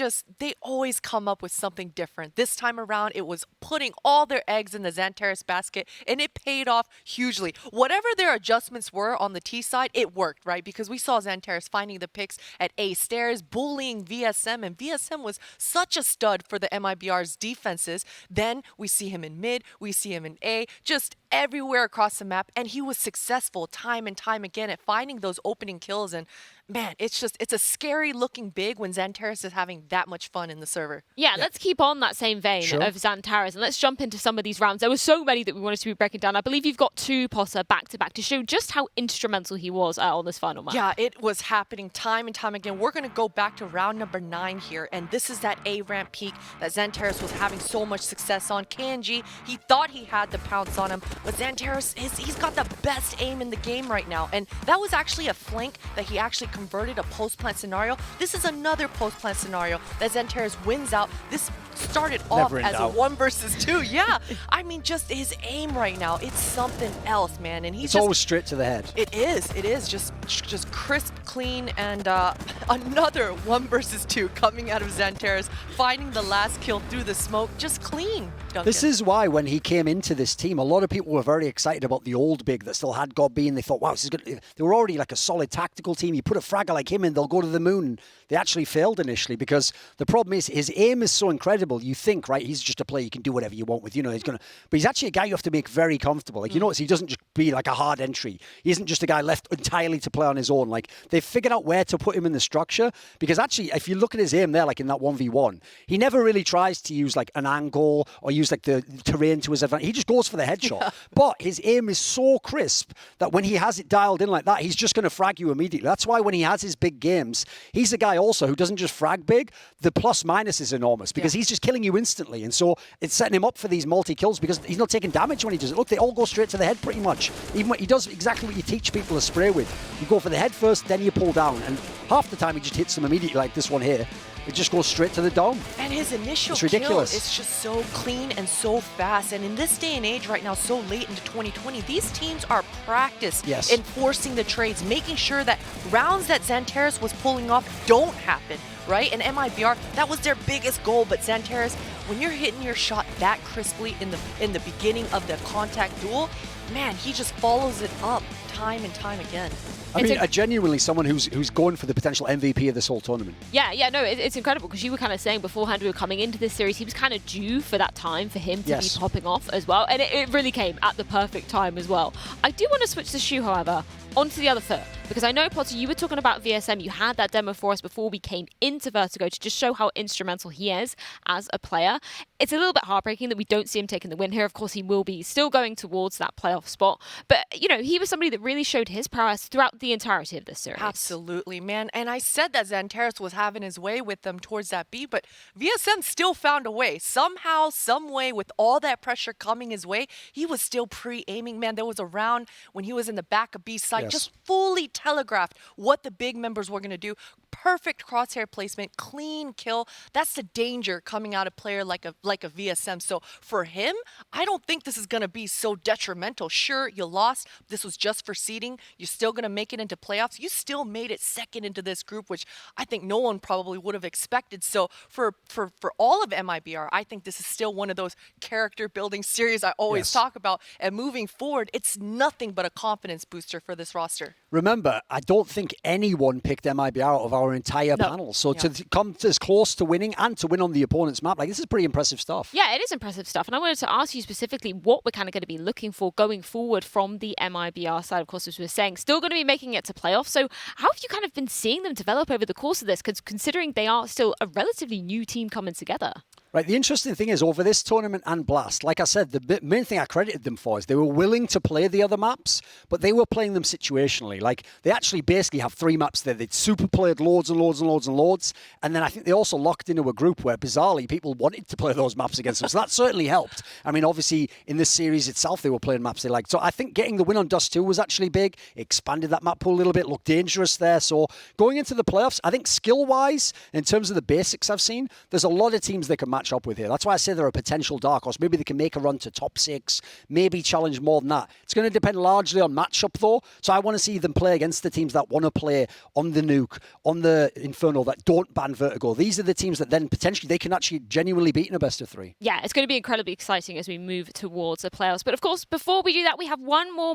always come up with something different. This time around, it was putting all their eggs in the Xantares basket, and it paid off hugely. Whatever their adjustments were on the T side, it worked, right? Because we saw Xantares finding the picks at A stairs, bullying VSM, and VSM was such a stud for the MIBR's defenses. Then we see him in mid, we see him in A, just everywhere across the map, and he was successful time and time again at finding those opening kills. And man, it's a scary looking Big when Xantares is having that much fun in the server. Yeah, let's keep on that same vein of Xantares, and let's jump into some of these rounds. There were so many that we wanted to be breaking down. I believe you've got 2 Potter back-to-back to show just how instrumental he was on this final map. Yeah, it was happening time and time again. We're going to go back to round number 9 here, and this is that A ramp peak that Xantares was having so much success on. KiNK, he thought he had the pounce on him, but Xantares, he's got the best aim in the game right now, and that was actually a flank that he actually converted a post-plant scenario. This is another post-plant scenario that Xantares wins out. This started off as a 1 versus 2. Yeah, I mean, just his aim right now, it's something else, man. And it's always straight to the head. It is just crisp, clean, and another 1 versus 2 coming out of Xantares, finding the last kill through the smoke, just clean. Dundgren. This is why when he came into this team, a lot of people were very excited about the old Big that still had God B, and they thought, wow, this is good. They were already like a solid tactical team. You put a fragger like him in, they'll go to the moon. They actually failed initially because the problem is his aim is so incredible. You think, right, he's just a player you can do whatever you want with, you know, but he's actually a guy you have to make very comfortable. Like, you notice he doesn't just be like a hard entry. He isn't just a guy left entirely to play on his own. Like, they've figured out where to put him in the structure, because actually, if you look at his aim there, like in that 1v1, he never really tries to use like an angle or use like the terrain to his advantage. He just goes for the headshot. Yeah. But his aim is so crisp that when he has it dialed in like that, he's just going to frag you immediately. That's why when he has his big games, he's a guy also who doesn't just frag big. The plus minus is enormous because he's just killing you instantly. And so it's setting him up for these multi-kills because he's not taking damage when he does it. Look, they all go straight to the head pretty much. Even when he does exactly what you teach people to spray with. You go for the head first, then you pull down. And half the time he just hits them immediately like this one here. It just goes straight to the dome. And his initial kill is just so clean and so fast. And in this day and age right now, so late into 2020, these teams are practiced in forcing the trades, making sure that rounds that Xantares was pulling off don't happen, right? And MIBR, that was their biggest goal. But Xantares, when you're hitting your shot that crisply in the beginning of the contact duel, man, he just follows it up time and time again. I mean, genuinely someone who's going for the potential MVP of this whole tournament. Yeah, no, it's incredible because you were kind of saying beforehand we were coming into this series, he was kind of due for that time for him to be popping off as well, and it really came at the perfect time as well. I do want to switch the shoe, however, onto the other foot, because I know, Potter, you were talking about VSM, you had that demo for us before we came into Vertigo to just show how instrumental he is as a player. It's a little bit heartbreaking that we don't see him taking the win here. Of course, he will be still going towards that playoff spot, but, you know, he was somebody that really showed his prowess throughout the entirety of this series. Absolutely, man. And I said that Xanteris was having his way with them towards that B, but VSM still found a way. Somehow, some way, with all that pressure coming his way, he was still pre-aiming. Man, there was a round when he was in the back of B site, just fully telegraphed what the big members were going to do. Perfect crosshair placement, clean kill. That's the danger coming out of player like a VSM. So for him, I don't think this is going to be so detrimental. Sure, you lost. This was just for seeding. You're still going to make it into playoffs. You still made it second into this group, which I think no one probably would have expected. So for all of MIBR, I think this is still one of those character building series I always talk about. And moving forward, it's nothing but a confidence booster for this roster. Remember, I don't think anyone picked MIBR out of our entire panel. So to come as close to winning and to win on the opponent's map, like, this is pretty impressive stuff. Yeah, it is impressive stuff. And I wanted to ask you specifically what we're kind of going to be looking for going forward from the MIBR side. Of course, as we were saying, still going to be making it to playoffs. So how have you kind of been seeing them develop over the course of this, considering they are still a relatively new team coming together? Right, the interesting thing is, over this tournament and Blast, like I said, the main thing I credited them for is they were willing to play the other maps, but they were playing them situationally. Like, they actually basically have 3 maps there. They'd super played loads and loads and loads and loads, and then I think they also locked into a group where, bizarrely, people wanted to play those maps against them, so that certainly helped. I mean, obviously, in this series itself, they were playing maps they liked. So I think getting the win on Dust 2 was actually big. It expanded that map pool a little bit, looked dangerous there. So going into the playoffs, I think skill-wise, in terms of the basics I've seen, there's a lot of teams they can match up with here. That's why I say they're a potential dark horse. Maybe they can make a run to top 6, maybe challenge more than that. It's going to depend largely on matchup, though. So I want to see them play against the teams that want to play on the Nuke, on the Inferno, that don't ban Vertigo. These are the teams that then potentially they can actually genuinely beat in a best of 3. Yeah, it's going to be incredibly exciting as we move towards the playoffs. But of course, before we do that, we have one more